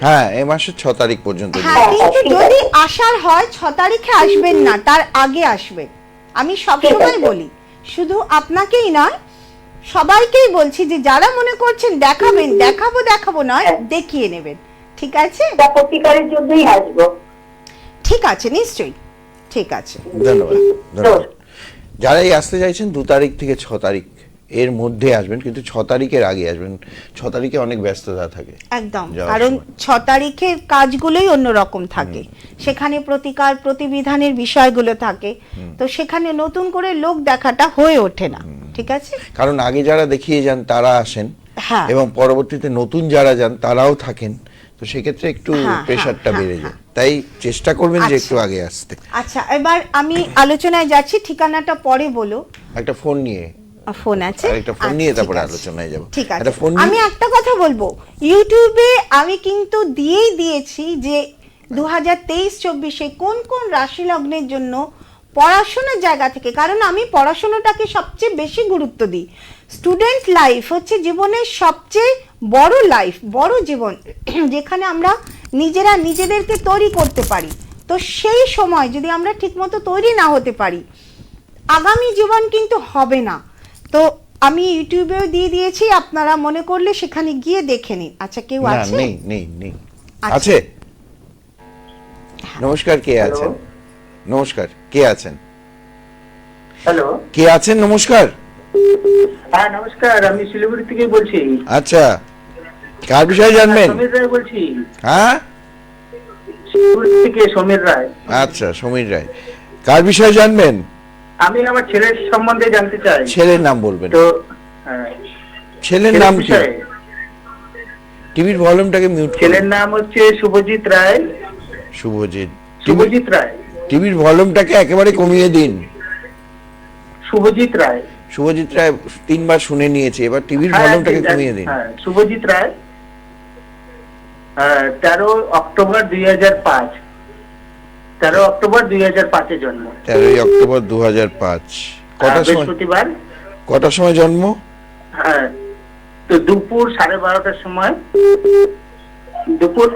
হ্যাঁ, এই মাসের 6 তারিখ পর্যন্ত। হ্যাঁ, কিন্তু যদি আসার হয় 6 তারিখে আসবেন না, তার আগে আসবেন। আমি সবসময় বলি, শুধু আপনাকেই নয় সবাইকেই বলছি যে যারা মনে করছেন দেখাবো নয়, দেখিয়ে নেবেন, ঠিক আছে? প্রতিকারের জন্যই আসবো। ঠিক আছে, নিশ্চয়ই, ঠিক আছে। ধন্যবাদ, ধন্যবাদ। যারাই আসতে চাইছেন 2 তারিখ থেকে 6 তারিখ এর মধ্যে আসবেন, কিন্তু 6 তারিখের আগে আসবেন। 6 তারিখে অনেক ব্যস্ততা থাকে একদম, যাওয়ার কারণ সময়। 6 তারিখের কাজগুলোই অন্যরকম থাকে, সেখানে প্রতিকার প্রতিবিধানের বিষয়গুলো থাকে, তো সেখানে নতুন করে লোক দেখাটা হয়ে ওঠে না, ঠিক আছে? কারণ আগে যারা দেখিয়ে যান তারা আসেন, হ্যাঁ। এবং পরবর্তীতে নতুন যারা যান তারাও থাকেন, তো সেক্ষেত্রে একটু হ্যাঁ, প্রেশারটা হ্যাঁ, বেড়ে যায়। তাই চেষ্টা করবেন যে আচ্ছা। একটু আগে আসতে। আচ্ছা, এবার আমি আলোচনায় যাচ্ছি, ঠিকানাটা পরে বলো। একটা ফোন নিয়ে, ফোন আছে, আরেকটা ফোন আচ্ছা, নিয়ে ঠিক তারপরে আছে। আলোচনায় যাব। ঠিক আছে, একটা ফোন আমি একটা কথা বলবো, ইউটিউবে আমি কিন্তু দিয়েছি যে 2023-24 কোন কোন রাশি লগ্নের জন্য পড়াশোনার জায়গা থেকে, কারণ আমি পড়াশোনাটাকে সবচেয়ে বেশি গুরুত্ব দিই। স্টুডেন্ট লাইফ হচ্ছে জীবনের সবচেয়ে বড় লাইফ, বড় জীবন, যেখানে আমরা নিজেদেরকে তৈরি করতে পারি। তো সেই সময় যদি আমরা ঠিকমতো তৈরি না হতে পারি, আগামী জীবন কিন্তু হবে না। তো আমি ইউটিউবেও দিয়েছি, আপনারা মনে করলে সেখানে গিয়ে দেখে নিন। আচ্ছা, কেউ না, আছে? নেই। আচ্ছা। আছে? নমস্কার, কে আছেন? নমস্কার, কে আছেন? হ্যালো, কে আছেন? নমস্কার। হ্যাঁ নমস্কার, আমি শিলিগুড়ি থেকে বলছি। আচ্ছা, কার বিষয়ে জানবেন? সমীর রায় বলছি, হ্যাঁ, শিলিগুড়ি থেকে সমীর রায়। আচ্ছা, সমীর রায়, কার বিষয়ে জানবেন? আমি আমার ছেলের সম্বন্ধে জানতে চাই। ছেলের নাম বলবেন। তো ছেলের নাম কি? বিষয়ে। টিভির ভলিউমটাকে মিউট করুন। ছেলের নাম হচ্ছে শুভজিৎ রায়। শুভজিৎ রায়। টিভির ভলিউমটাকে একেবারে কমিয়ে দিন। শুভজিৎ রায়। শুভজিৎ রায় 3 বার শুনে নিয়েছে, এবার টিভির ভলিউমটাকে কমিয়ে দিন। হ্যাঁ, শুভজিৎ রায়, 13 অক্টোবর 2005। 13 অক্টোবর 2005 জন্ম। 13 অক্টোবর 2005। কটার সময়? বৃহস্পতিবার। কটার সময় জন্ম? হ্যাঁ, তো দুপুর 12:30টার সময়, দুপুর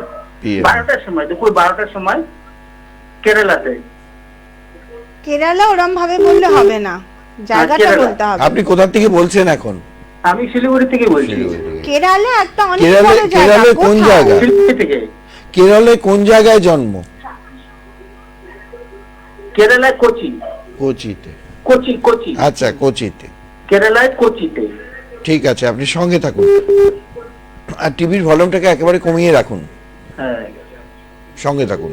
PM 12টার সময় কেরালাতে। কেরালা ওরম ভাবে বললে হবে না, জায়গাটা কেরালা। বলতে হবে। আপনি কোথা থেকে বলছেন এখন? আমি শিলিগুড়ি থেকে বলছি। শিলিগুড়ি থেকে। কেরালা একটা অনেক কেরালা- বড় জায়গা। কেরালার কোন কোথায়? জায়গা? শিলিগুড়ি থেকে। কেরলে কোন জায়গায় জন্ম? কেরালায় কোচি। কোচিতে। কোচি। আচ্ছা, কোচিতে। কেরালায় কোচিতে। ঠিক আছে, আপনি সঙ্গে থাকুন, আর টিভির ভলিউমটাকে একেবারে কমিয়ে রাখুন, হ্যাঁ, সঙ্গে থাকুন।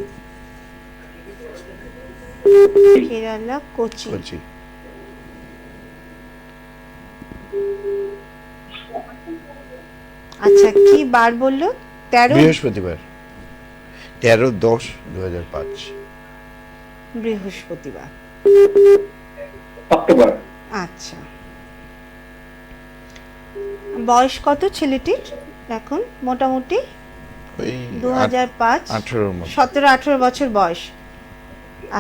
কেরালা কোচি। কোচি। আচ্ছা, কি বার বললো? 13 বৃহস্পতিবার, 13/10/2005। বৃহস্পতিবার। অক্টোবর। আচ্ছা, বয়স কত ছেলেটির এখন? মোটামুটি ওই 2005, 18 মতো। 17-18 বছর বয়স।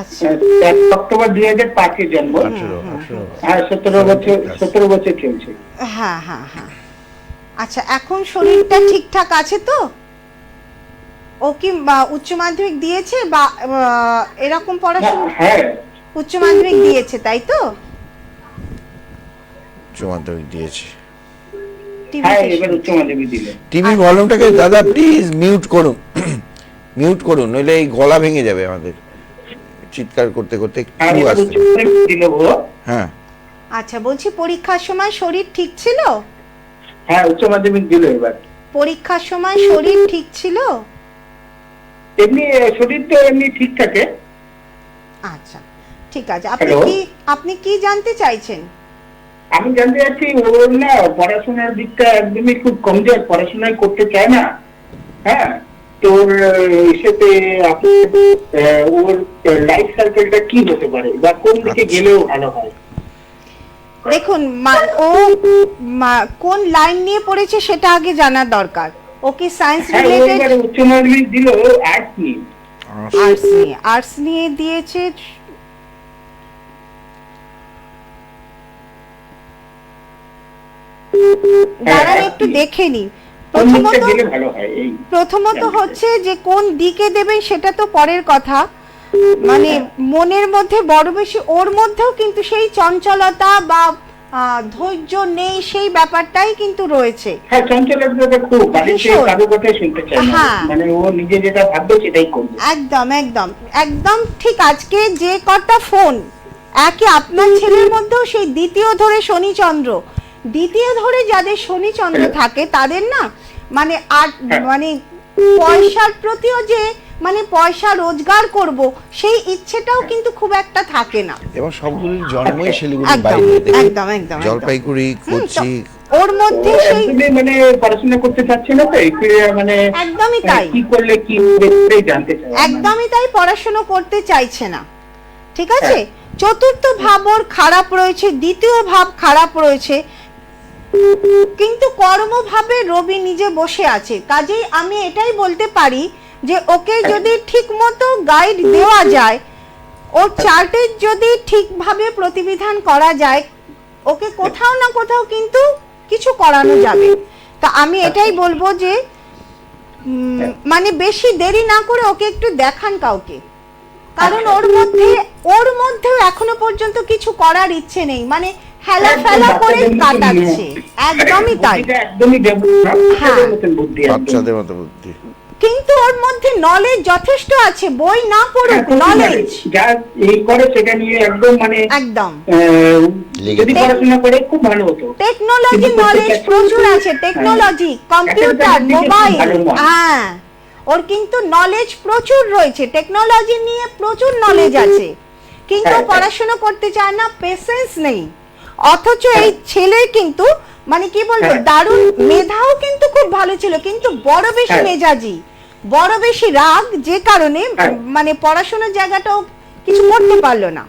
আচ্ছা 1 অক্টোবর 2005 জন্ম। 18 হ্যাঁ 17 বছর চলছে। হ্যাঁ হ্যাঁ হ্যাঁ। আচ্ছা এখন শরীরটা ঠিকঠাক আছে তো? ও কি উচ্চ মাধ্যমিক দিয়েছে বা এরকম পড়াশোনা? হ্যাঁ উচ্চ মাধ্যমিক দিয়েছে তাই তো? উচ্চ মাধ্যমিক দিয়েছে। হ্যাঁ টিভিতে এবার উচ্চ মাধ্যমিক দিলে। টিভির ভলিউমটাকে দাদা প্লিজ মিউট করুন, মিউট করুন, নইলে এই গলা ভেঙে যাবে আমাদের চিৎকার করতে করতে। হ্যাঁ একটু এবার আস্তে। উচ্চ মাধ্যমিক দিলে ও। হ্যাঁ আচ্ছা বলছি পরীক্ষার সময় শরীর ঠিক ছিল? হ্যাঁ উচ্চ মাধ্যমিক দিল এবার। পরীক্ষার সময় শরীর ঠিক ছিল? এমনি শরীর তো এমনি ঠিক থাকে। আচ্ছা ঠিক আছে। Hello? আপনি কি জানতে চাইছেন? আমি জানতে চাচ্ছি ওর না পড়াশোনার দিকটা একদমই খুব কমজোর, পড়াশোনায় করতে চায় না। হ্যাঁ তোর সাথে ওর লাইফ সাইকেলটা কি হতে পারে বা কোন দিকে গেলেও ভালো হয়? দেখুন ও কোন লাইন নিয়ে পড়েছে সেটা আগে জানা দরকার। ও কি সায়েন্স হ্যাঁ ও রিলেটেড? এবার উচ্চ মাধ্যমিক দিল আর্টস নিয়ে। আর্টস নিয়ে দিয়েছে। দাঁড়ান একটু দেখে নি। কোন দিকটা গেলে ভালো হয় এই প্রথমত হচ্ছে যে কোন দিকে দেবেন সেটা তো পরের কথা, মানে মনের মধ্যে বড় বেশি ওর মধ্যেও কিন্তু সেই চঞ্চলতা বা ধৈর্য নেই, সেই ব্যাপারটাই কিন্তু রয়েছে। হ্যাঁ চঞ্চলতা খুব, বাড়িতে ভীষণ। কারো কথা শুনতে চায় না, হ্যাঁ। মানে ও নিজে যেটা ভাববে সেটাই করবে। একদম একদম একদম ঠিক। আজকে যে কটা ফোন একে আপনার ছেলের মধ্যেও সেই দ্বিতীয় ধরে শনিচন্দ্র, দ্বিতীয় ধরে যাদের শনিচন্দ্র থাকে তাদের না মানে আর মানে পয়সার প্রতিও যে মানে পয়সা রোজগার করব সেই ইচ্ছেটাও কিন্তু খুব একটা থাকে না। এবং সবগুলির জন্মই শিলিগুড়ির একদম, বাইরে, দেখুন। একদম, একদম, একদম। জলপাইগুড়ি, কোচি। ওর মধ্যে ও সেই একদমই মানে পড়াশোনা করতে চাচ্ছে না, তো মানে একদমই তাই। কি করলে কি হবে সেটাই জানতে চায়। একদমই তাই, পড়াশোনা করতে চাইছে না। ঠিক আছে, চতুর্থ ভাব ওর খারাপ রয়েছে, দ্বিতীয় ভাব খারাপ রয়েছে, কিন্তু কর্মভাবে রবি নিজে বসে আছে। কাজেই আমি এটাই বলতে পারি যে ওকে যদি ঠিকমতো গাইড দেওয়া যায়, ওর চার্টে যদি ঠিকভাবে প্রতিবিধান করা যায়, ওকে কোথাও না কোথাও কিন্তু কিছু করানো যাবে। তা আমি এটাই বলবো যে মানে বেশি দেরি না করে ওকে একটু দেখান কাউকে, কারণ ওর মধ্যেও এখনো পর্যন্ত কিছু করার ইচ্ছে নেই, মানে হেলা ফেলা করে কাটাচ্ছে। একদমই তাই, একদমই বুদ্ধি, বাচ্চাদের মতো বুদ্ধি। কিন্তু ওর মধ্যে নলেজ যথেষ্ট আছে, বই না পড়ুক, নলেজ যা এই করে সেটা নিয়ে একদম মানে একদম। যদি পড়াশোনা করে খুব ভালো হতো। টেকনোলজি নলেজ প্রচুর আছে, টেকনোলজি, কম্পিউটার, মোবাইল, হ্যাঁ ওর কিন্তু নলেজ প্রচুর রয়েছে, টেকনোলজি নিয়ে প্রচুর নলেজ আছে, কিন্তু পড়াশোনা করতে চায় না, পেশেন্স নেই। অথচ এই ছেলে কিন্তু মানে কি বলবো দারুণ মেধাও কিন্তু খুব ভালো ছিল, কিন্তু বড় বেশি মেজাজি, বড় বেশি রাগ, যে কারণে মানে পড়াশোনার জায়গাটাও কিছু করতে পারলো না।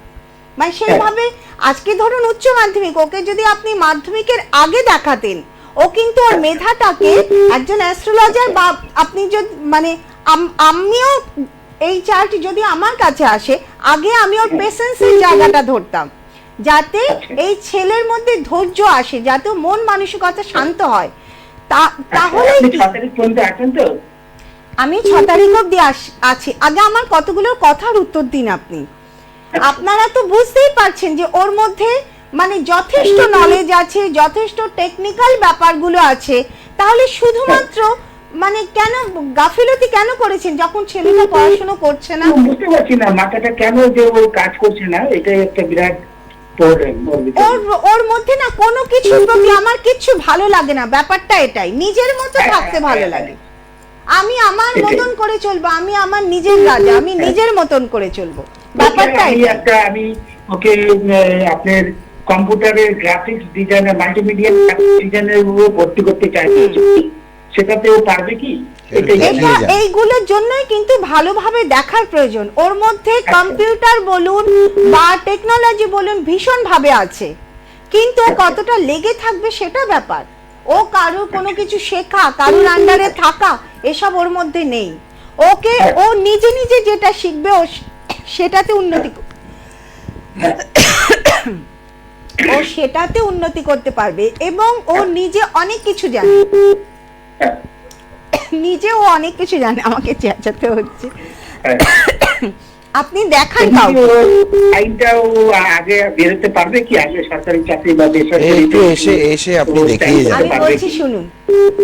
মানে সেইভাবে আজকে ধরুন উচ্চ মাধ্যমিক, ওকে যদি আপনি মাধ্যমিকের আগে দেখাতেন, ও কিন্তু ওর মেধাটাকে একজন অ্যাস্ট্রোলজার বা আপনি যদি মানে আমিও এই চার্ট যদি আমার কাছে আসে, আগে আমি ওর পেশেন্সের জায়গাটা ধরতাম, যাতে এই ছেলের মধ্যে ধৈর্য আসে, যাতে মন মানসিকতা শান্ত হয়। তাহলে আমি 6 তারিখ অব্দি আছি। আগে আমার কতগুলো কথার উত্তর দিন আপনি। আপনারা তো বুঝতেই পারছেন যে ওর মধ্যে মানে যথেষ্ট নলেজ আছে, যথেষ্ট টেকনিক্যাল ব্যাপারগুলো আছে, তাহলে শুধুমাত্র মানে কেন গাফিলতি কেন করেছেন যখন ছেলেটা পড়াশোনা করছে না? বুঝতে পারছি না মাথাটা কেন যে ও কাজ করছে না, এটাই একটা বিরাট প্রবলেম। ওর মধ্যে না কোনো কিছুর প্রতি আমার কিচ্ছু ভালো লাগে না, ব্যাপারটা এটাই, নিজের মতো থাকতে ভালো লাগে। আমি আমার মতন করে চলবো, আমি আমার নিজের রাজা, আমি নিজের মতন করে চলবো, ব্যাপারটা এটাই। আমি ওকে আপনার কম্পিউটারের গ্রাফিক্স ডিজাইনার, মাল্টিমিডিয়া ডিজাইনের উপর ভর্তি করতে চাইছি, সেটাতেও পারবে কি? এইগুলোর জন্যই কিন্তু ভালোভাবে দেখার প্রয়োজন। ওর মধ্যে কম্পিউটার বলুন বা টেকনোলজি বলুন ভীষণ ভাবে আছে, কিন্তু কতটা লেগে থাকবে সেটা ব্যাপার। ও কারোর কোনো কিছু শেখা, কারোর আন্ডারে থাকা, এসব ওর মধ্যে নেই। ওকে ও নিজে নিজে যেটা শিখবে ও সেটাতে ও সেটাতে উন্নতি করতে পারবে এবং ও নিজে অনেক কিছু জানে, নিজেও অনেক কিছু জানে। আমাকে চেঁচাতে হচ্ছে। আপনি দেখান কাউকে। আইনটাও আগে বেরোতে পারবে কি? আগে সরকারি চাকরি বা বেসরকারি একটু এসে আপনি দেখিয়ে যান। আমি বলছি শুনুন,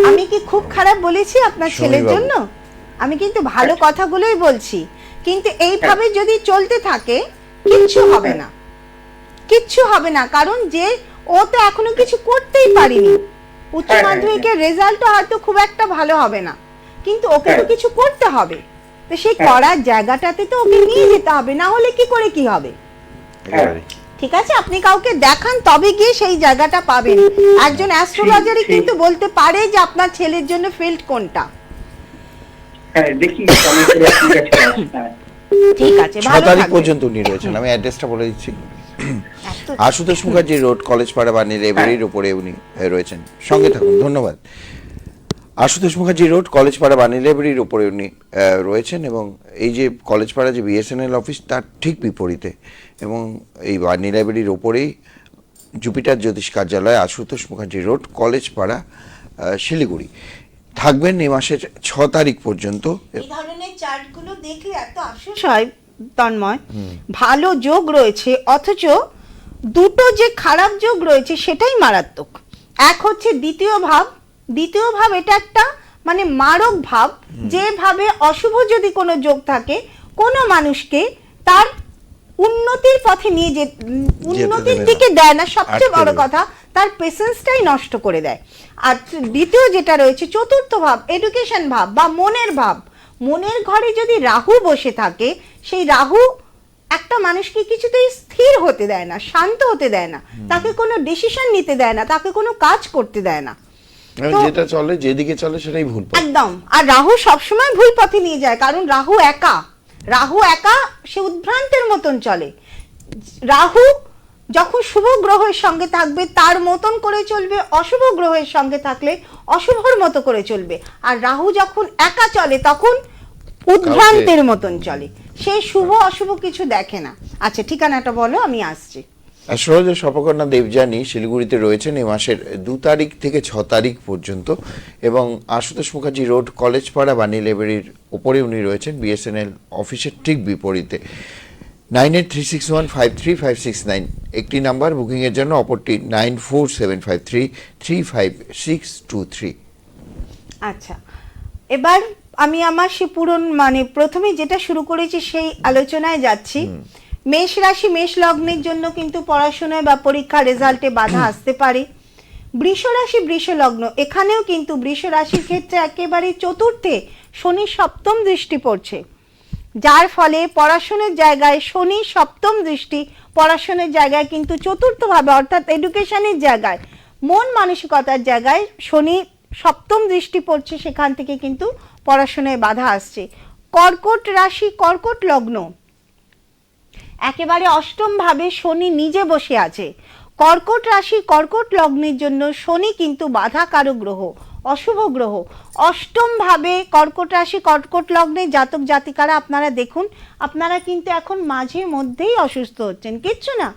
আমি কি খুব খারাপ বলেছি আপনার ছেলের জন্য? আমি কিন্তু ভালো কথাগুলোই বলছি, কিন্তু এইভাবে যদি চলতে থাকে কিচ্ছু হবে না, কিচ্ছু হবে না। কারণ যে ও তো এখনো কিছু করতেই পারেনি, উচ্চ মাধ্যমিকের রেজাল্টও হয়তো খুব একটা ভালো হবে না, কিন্তু ওকে তো কিছু করতে হবে। তো সেই করার জায়গাটাতে তো ওকে নিয়ে যেতে হবে, না হলে কি করে কি হবে? ঠিক আছে, আপনি কাউকে দেখান, তবে গিয়ে সেই জায়গাটা পাবেন। একজন অ্যাস্ট্রোলজারই কিন্তু বলতে পারে যে আপনার ছেলের জন্য ফিল্ড কোনটা। দেখি ঠিক আছে, 6 ভালো তারিখ থাকবেন। পর্যন্ত উনি রয়েছেন। আমি অ্যাড্রেসটা বলে দিচ্ছি। আশুতোষ মুখার্জি রোড, কলেজপাড়া, বাণী লাইব্রেরির উপরে উনি রয়েছেন। সঙ্গে থাকুন, ধন্যবাদ। আশুতোষ মুখার্জি রোড, কলেজপাড়া, বাণী লাইব্রেরির উপরে উনি রয়েছেন এবং এই যে কলেজপাড়া যে বিএসএনএল অফিস তার ঠিক বিপরীতে এবং এই বাণী লাইব্রেরির ওপরেই জুপিটার জ্যোতিষ কার্যালয়, আশুতোষ মুখার্জি রোড, কলেজপাড়া, শিলিগুড়ি। থাকবেন এই মাসের 6 তারিখ পর্যন্ত। এই ধরনের চার্টগুলো দেখলে এত আফসোস হয় তন্ময়, ভালো যোগ রয়েছে অথচ দুটো যে খারাপ যোগ রয়েছে সেটাই মারাত্মক। এক হচ্ছে দ্বিতীয় ভাব, দ্বিতীয় ভাব এটা একটা মানে মারক ভাব, যেভাবে অশুভ যদি কোনো যোগ থাকে কোনো মানুষকে তার উন্নতির পথে নিয়ে উন্নতির দিকে দেয় না, সবচেয়ে বড় কথা তার পেশেন্সটাই নষ্ট করে দেয়। আর দ্বিতীয় যেটা রয়েছে চতুর্থ ভাব, এডুকেশন ভাব বা মনের ভাব, মনের ঘরে যদি রাহু বসে থাকে, সেই রাহু একটা মানুষকে কিছুতেই স্থির হতে দেয় না, শান্ত হতে দেয় না, তাকে কোনো ডিসিশন নিতে দেয় না, তাকে কোনো কাজ করতে দেয় না। যেটা চলে, যেদিকে চলে সেটাই ভুল পথ। একদম। আর রাহু সবসময় ভুল পথে নিয়ে যায়, কারণ রাহু একা, রাহু একা সে উদ্ভ্রান্তের মতন চলে। রাহু যখন শুভ গ্রহের সঙ্গে থাকবে তার মতন করে চলবে, অশুভ গ্রহের সঙ্গে থাকলে অশুভর মতো করে চলবে। আর রাহু যখন একা চলে তখন উদ্ভ্রান্তের মতন চলে, সে শুভ অশুভ কিছু দেখে না। আচ্ছা, ঠিকানাটা বলো, আমি আসছি। অ্যাস্ট্রোলজার স্বপকর্ণা দেবযানী শিলিগুড়িতে রয়েছেন এই মাসের 2 তারিখ থেকে 6 তারিখ পর্যন্ত এবং আশুতোষ মুখার্জি রোড, কলেজপাড়া, বাণী লাইব্রেরির ওপরে উনি রয়েছেন বিএসএনএল অফিসের ঠিক বিপরীতে। 9836153569 একটি নাম্বার বুকিংয়ের জন্য, অপরটি 9475335623। আচ্ছা, এবার আমি আমার সে পূরণ মানে প্রথমে যেটা শুরু করেছি সেই আলোচনায় যাচ্ছি। মেষ রাশি, মেষ লগ্নের জন্য কিন্তু পড়াশোনায় বা পরীক্ষা রেজাল্টে বাধা আসতে পারে। বৃষ রাশি, বৃষ লগ্ন, এখানেও কিন্তু বৃষ রাশির ক্ষেত্রে একেবারে চতুর্থে শনি সপ্তম দৃষ্টি পড়ছে, যার ফলে পড়াশোনার জায়গায় শনি সপ্তম দৃষ্টি, পড়াশোনার জায়গায় কিন্তু চতুর্থভাবে অর্থাৎ এডুকেশনের জায়গায়, মন মানসিকতার জায়গায় শনি সপ্তম দৃষ্টি পড়ছে, সেখান থেকে কিন্তু পড়াশোনায় বাধা আসছে। কর্কট রাশি, কর্কট লগ্ন, একেবারে অষ্টম ভাবে শনি নিজে বসে আছে। কর্কট রাশি, কর্কট লগ্নের জন্য শনি কিন্তু বাধাকারক গ্রহ, অশুভ গ্রহ। অষ্টম ভাবে কর্কট রাশি, কর্কট লগ্নে জাতক জাতিকারা আপনারা দেখুন, আপনারা কিন্তু এখন মাঝে মধ্যেই অসুস্থ হচ্ছেন, কিচ্ছু না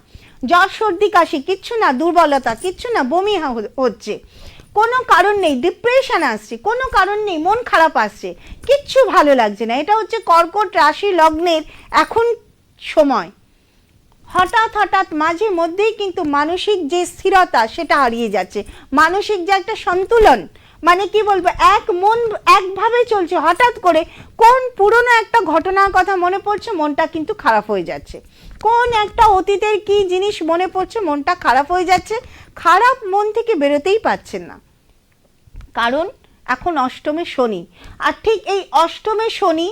জ্বর সর্দি কাশি, কিচ্ছু না দুর্বলতা, কিচ্ছু না বমি হচ্ছে, কোনো কারণ নেই ডিপ্রেশন আসছে, কোনো কারণ নেই মন খারাপ আসছে, কিচ্ছু ভালো লাগছে না। এটা হচ্ছে কর্কট রাশি লগ্নের এখন সময়। হঠাৎ হঠাৎ মাঝে মধ্যেই কিন্তু মানসিক যে স্থিরতা সেটা হারিয়ে যাচ্ছে, মানসিক যে একটা সন্তুলন, মানে কি বলবো, এক মন একভাবে চলছে, হঠাৎ করে কোন পুরনো একটা ঘটনার কথা মনে পড়ছে, মনটা কিন্তু খারাপ হয়ে যাচ্ছে, কোন একটা অতীতের কি জিনিস মনে পড়ছে, মনটা খারাপ হয়ে যাচ্ছে, খারাপ মন থেকে বেরোতেই পারছেন না, কারণ এখন অষ্টমে শনি। আর ঠিক এই অষ্টমে শনি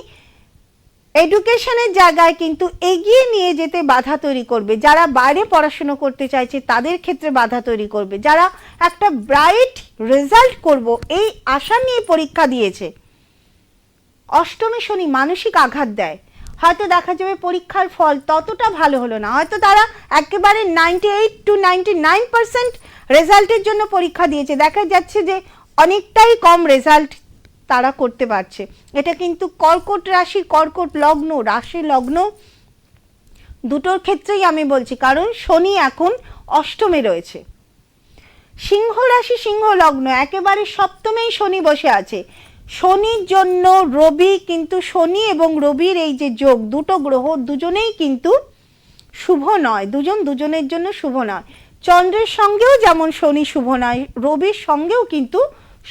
এডুকেশনের জায়গায় কিন্তু এগিয়ে নিয়ে যেতে বাধা তৈরি করবে। যারা বাইরে পড়াশোনা করতে চাইছে তাদের ক্ষেত্রে বাধা তৈরি করবে, যারা একটা ব্রাইট রেজাল্ট করব এই আশা নিয়ে পরীক্ষা দিয়েছে, অষ্টমে শনি মানসিক আঘাত দেয়। হয়তো দেখা যাবে পরীক্ষার ফল ততটা ভালো হলো না, হয়তো তারা একেবারে 98 to 99% রেজাল্টের জন্য পরীক্ষা দিয়েছে, দেখা যাচ্ছে যে অনেকটাই কম রেজাল্ট তারা করতে পারছে। এটা কিন্তু কর্কট রাশি, কর্কট লগ্ন, রাশি লগ্ন দুটোর ক্ষেত্রেই আমি বলছি, কারণ শনি এখন অষ্টমে রয়েছে। সিংহ রাশি সিংহ লগ্ন একেবারে সপ্তমেই শনি বসে আছে। শনির জন্য রবি, কিন্তু শনি এবং রবির এই যে যোগ, দুটো গ্রহ দুজনেই কিন্তু শুভ নয়, দুজনের জন্য শুভ নয়। চন্দ্রের সঙ্গেও যেমন শনি শুভ নয়, রবির সঙ্গেও কিন্তু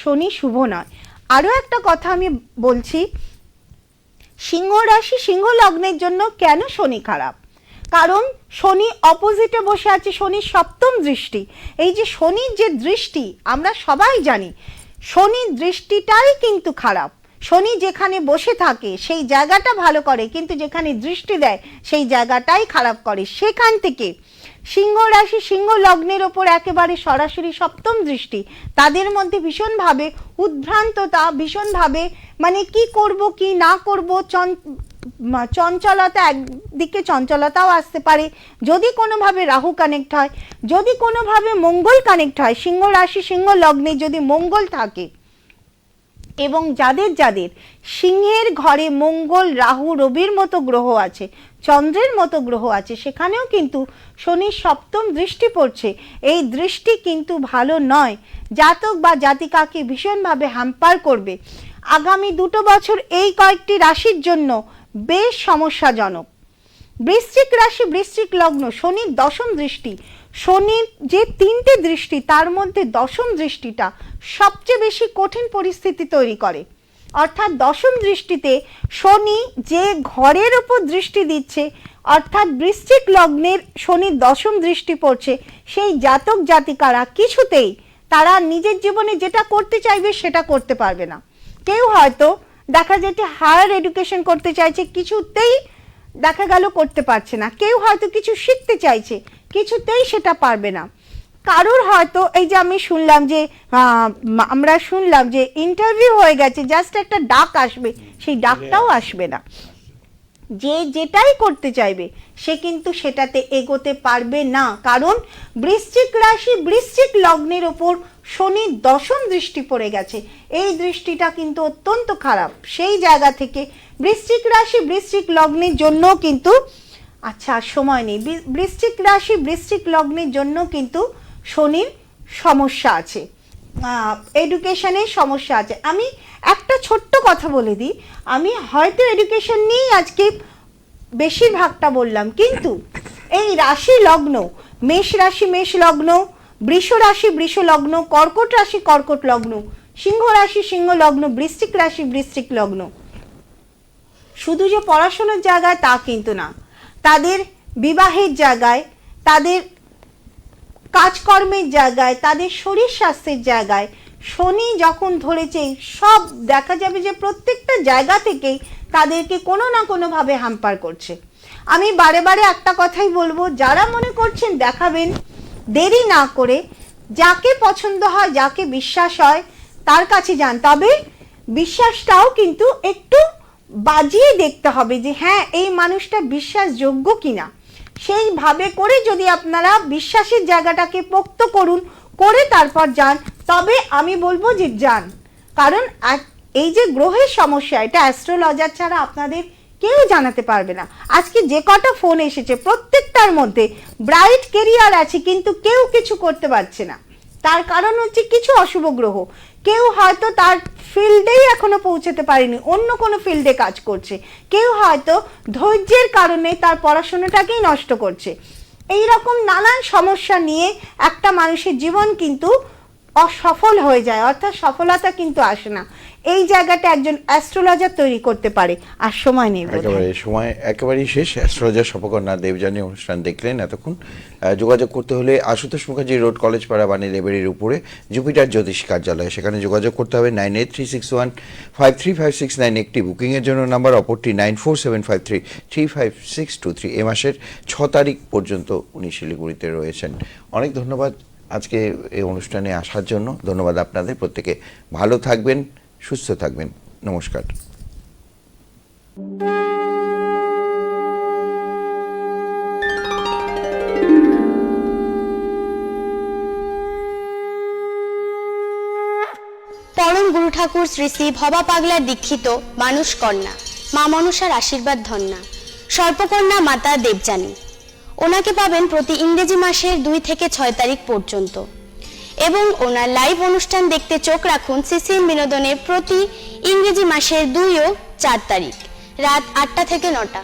শনি শুভ নয়। আরও একটা কথা আমি বলছি, সিংহ রাশি সিংহ লগ্নের জন্য কেন শনি খারাপ? কারণ শনি অপোজিটে বসে আছে, শনির সপ্তম দৃষ্টি। এই যে শনির যে দৃষ্টি, আমরা সবাই জানি শনির দৃষ্টিটাই কিন্তু খারাপ। শনি যেখানে বসে থাকে সেই জায়গাটা ভালো করে, কিন্তু যেখানে দৃষ্টি দেয় সেই জায়গাটাই খারাপ করে। সেখান থেকে সিংহ রাশি সিংহ লগ্নের ওপর একেবারে সরাসরি সপ্তম দৃষ্টি, তাদের মধ্যে ভীষণভাবে উদ্ভ্রান্ততা, ভীষণভাবে মানে কি করব কি না করব, চঞ্চলতা, একদিকে চঞ্চলতাও আসতে পারে যদি কোনোভাবে রাহু কানেক্ট হয়, যদি কোনোভাবে মঙ্গল কানেক্ট হয়। সিংহ রাশি সিংহ লগ্নে যদি মঙ্গল থাকে এবং যাদের সিংহের ঘরে মঙ্গল, রাহু, রবির মতো গ্রহ আছে, চন্দ্রের মতো গ্রহ আছে, সেখানেও কিন্তু শনির সপ্তম দৃষ্টি পড়ছে। এই দৃষ্টি কিন্তু ভালো নয়, জাতক বা জাতিকাকে ভীষণভাবে হ্যাম্পার করবে। আগামী 2 বছর এই কয়েকটি রাশির জন্য বেশ সমস্যাজনক। বৃশ্চিক রাশি বৃশ্চিক লগ্ন, শনির দশম দৃষ্টি, শনির যে 3টে দৃষ্টি তার মধ্যে দশম দৃষ্টিটা সবচেয়ে বেশি কঠিন পরিস্থিতি তৈরি করে। অর্থাৎ দশম দৃষ্টিতে শনি যে ঘরের উপর দৃষ্টি দিচ্ছে, অর্থাৎ বৃশ্চিক লগ্নের শনির দশম দৃষ্টি পড়ছে, সেই জাতক জাতিকারা কিছুতেই তারা নিজের জীবনে যেটা করতে চাইবে সেটা করতে পারবে না। কেউ হয়তো দেখা যেতে হায়ার এডুকেশন করতে চাইছে, কিছুতেই দেখা গেল করতে পারছে না। কেউ হয়তো কিছু শিখতে চাইছে, কিছুতেই সেটা পারবে না। কারোর হয়তো এই যে আমরা শুনলাম যে ইন্টারভিউ হয়ে গেছে, জাস্ট একটা ডাক আসবে, সেই ডাকটাও আসবে না। যে যেটাই করতে চাইবে সে কিন্তু সেটাতে এগোতে পারবে না, কারণ বৃশ্চিক রাশি বৃশ্চিক লগ্নের ওপর শনির দশম দৃষ্টি পড়ে গেছে। এই দৃষ্টিটা কিন্তু অত্যন্ত খারাপ। সেই জায়গা থেকে বৃশ্চিক রাশি বৃশ্চিক লগ্নের জন্য কিন্তু সময় নেই, বৃশ্চিক রাশি বৃশ্চিক লগ্নের জন্য কিন্তু শনির সমস্যা আছে, এডুকেশনের সমস্যা আছে। আমি একটা ছোট্ট কথা বলে দিই, আমি হয়তো এডুকেশন নিয়েই আজকে বেশিরভাগটা বললাম, কিন্তু এই রাশি লগ্ন, মেষ রাশি মেষ লগ্ন, বৃষ রাশি বৃষ লগ্ন, কর্কট রাশি কর্কট লগ্ন, সিংহ রাশি সিংহ লগ্ন, বৃশ্চিক রাশি বৃশ্চিক লগ্ন, শুধু যে পড়াশোনার জায়গায় তা কিন্তু না, তাদের বিবাহের জায়গায়, তাদের কাজকর্মের জায়গায়, তাদের শরীর স্বাস্থ্যের জায়গায় শনি যখন ধরেছে, সব দেখা যাবে যে প্রত্যেকটা জায়গা থেকেই তাদেরকে কোনো না কোনোভাবে হ্যাম্পার করছে। আমি বারে বারে একটা কথাই বলবো, যারা মনে করছেন দেখাবেন, দেরি না করে যাকে পছন্দ হয়, যাকে বিশ্বাস হয় তার কাছে যান। তবে বিশ্বাসটাও কিন্তু একটু বাজিয়ে দেখতে হবে যে হ্যাঁ এই মানুষটা বিশ্বাসযোগ্য কিনা। সেইভাবে করে যদি আপনারা বিশ্বাসের জায়গাটাকে পোক্ত করুন, করে তারপর যান, তবে আমি বলবো যে যান। কারণ এই যে গ্রহের সমস্যা, এটা অ্যাস্ট্রোলজার ছাড়া আপনাদের কেউ জানাতে পারবে না। আজকে যে কটা ফোন এসেছে প্রত্যেকটার মধ্যে ব্রাইট কেরিয়ার আছে, কিন্তু কেউ কিছু করতে পারছে না। তার কারণ হচ্ছে কিছু অশুভ গ্রহ, কেউ হয়তো তার ফিল্ডেই এখনো পৌঁছতে পারেনি, অন্য কোনো ফিল্ডে কাজ করছে, কেউ হয়তো ধৈর্যের কারণে তার পড়াশোনাটাকেই নষ্ট করছে। এই রকম নানান সমস্যা নিয়ে একটা মানুষের জীবন কিন্তু অসফল হয়ে যায়, অর্থাৎ সফলতা কিন্তু আসে না। এই জায়গাটা একজন অ্যাস্ট্রোলজার তৈরি করতে পারে। আর সময় নেই, সময় একেবারেই শেষ। অ্যাস্ট্রোলজার শপকন্যা দেবযানী অনুষ্ঠান দেখলেন এতক্ষণ। যোগাযোগ করতে হলে আশুতোষ মুখার্জি রোড, কলেজপাড়া, বাণী লাইব্রেরির উপরে জুপিটার জ্যোতিষ কার্যালয়, সেখানে যোগাযোগ করতে হবে। 9836153569 একটি বুকিংয়ের জন্য নাম্বার, অপরটি 9475335623। এ মাসের 6 তারিখ পর্যন্ত উনি শিলিগুড়িতে রয়েছেন। অনেক ধন্যবাদ আজকে এই অনুষ্ঠানে আসার জন্য। ধন্যবাদ আপনাদের। প্রত্যেকে ভালো থাকবেন, সুস্থ থাকবেন। নমস্কার। পরম গুরু ঠাকুর শ্রী শ্রী ভবা পাগলার দীক্ষিত মানুষ কন্যা, মা মনসার আশীর্বাদ ধন্যা। সর্পকন্যা মাতা দেবযানী। ওনাকে পাবেন প্রতি ইংরেজি মাসের 2 থেকে 6 তারিখ পর্যন্ত। এবং ওনার লাইভ অনুষ্ঠান দেখতে চোখ রাখুন সিসিএম বিনোদনের প্রতি ইংরেজি মাসের 2 ও 4 তারিখ রাত 8টা থেকে 9টা।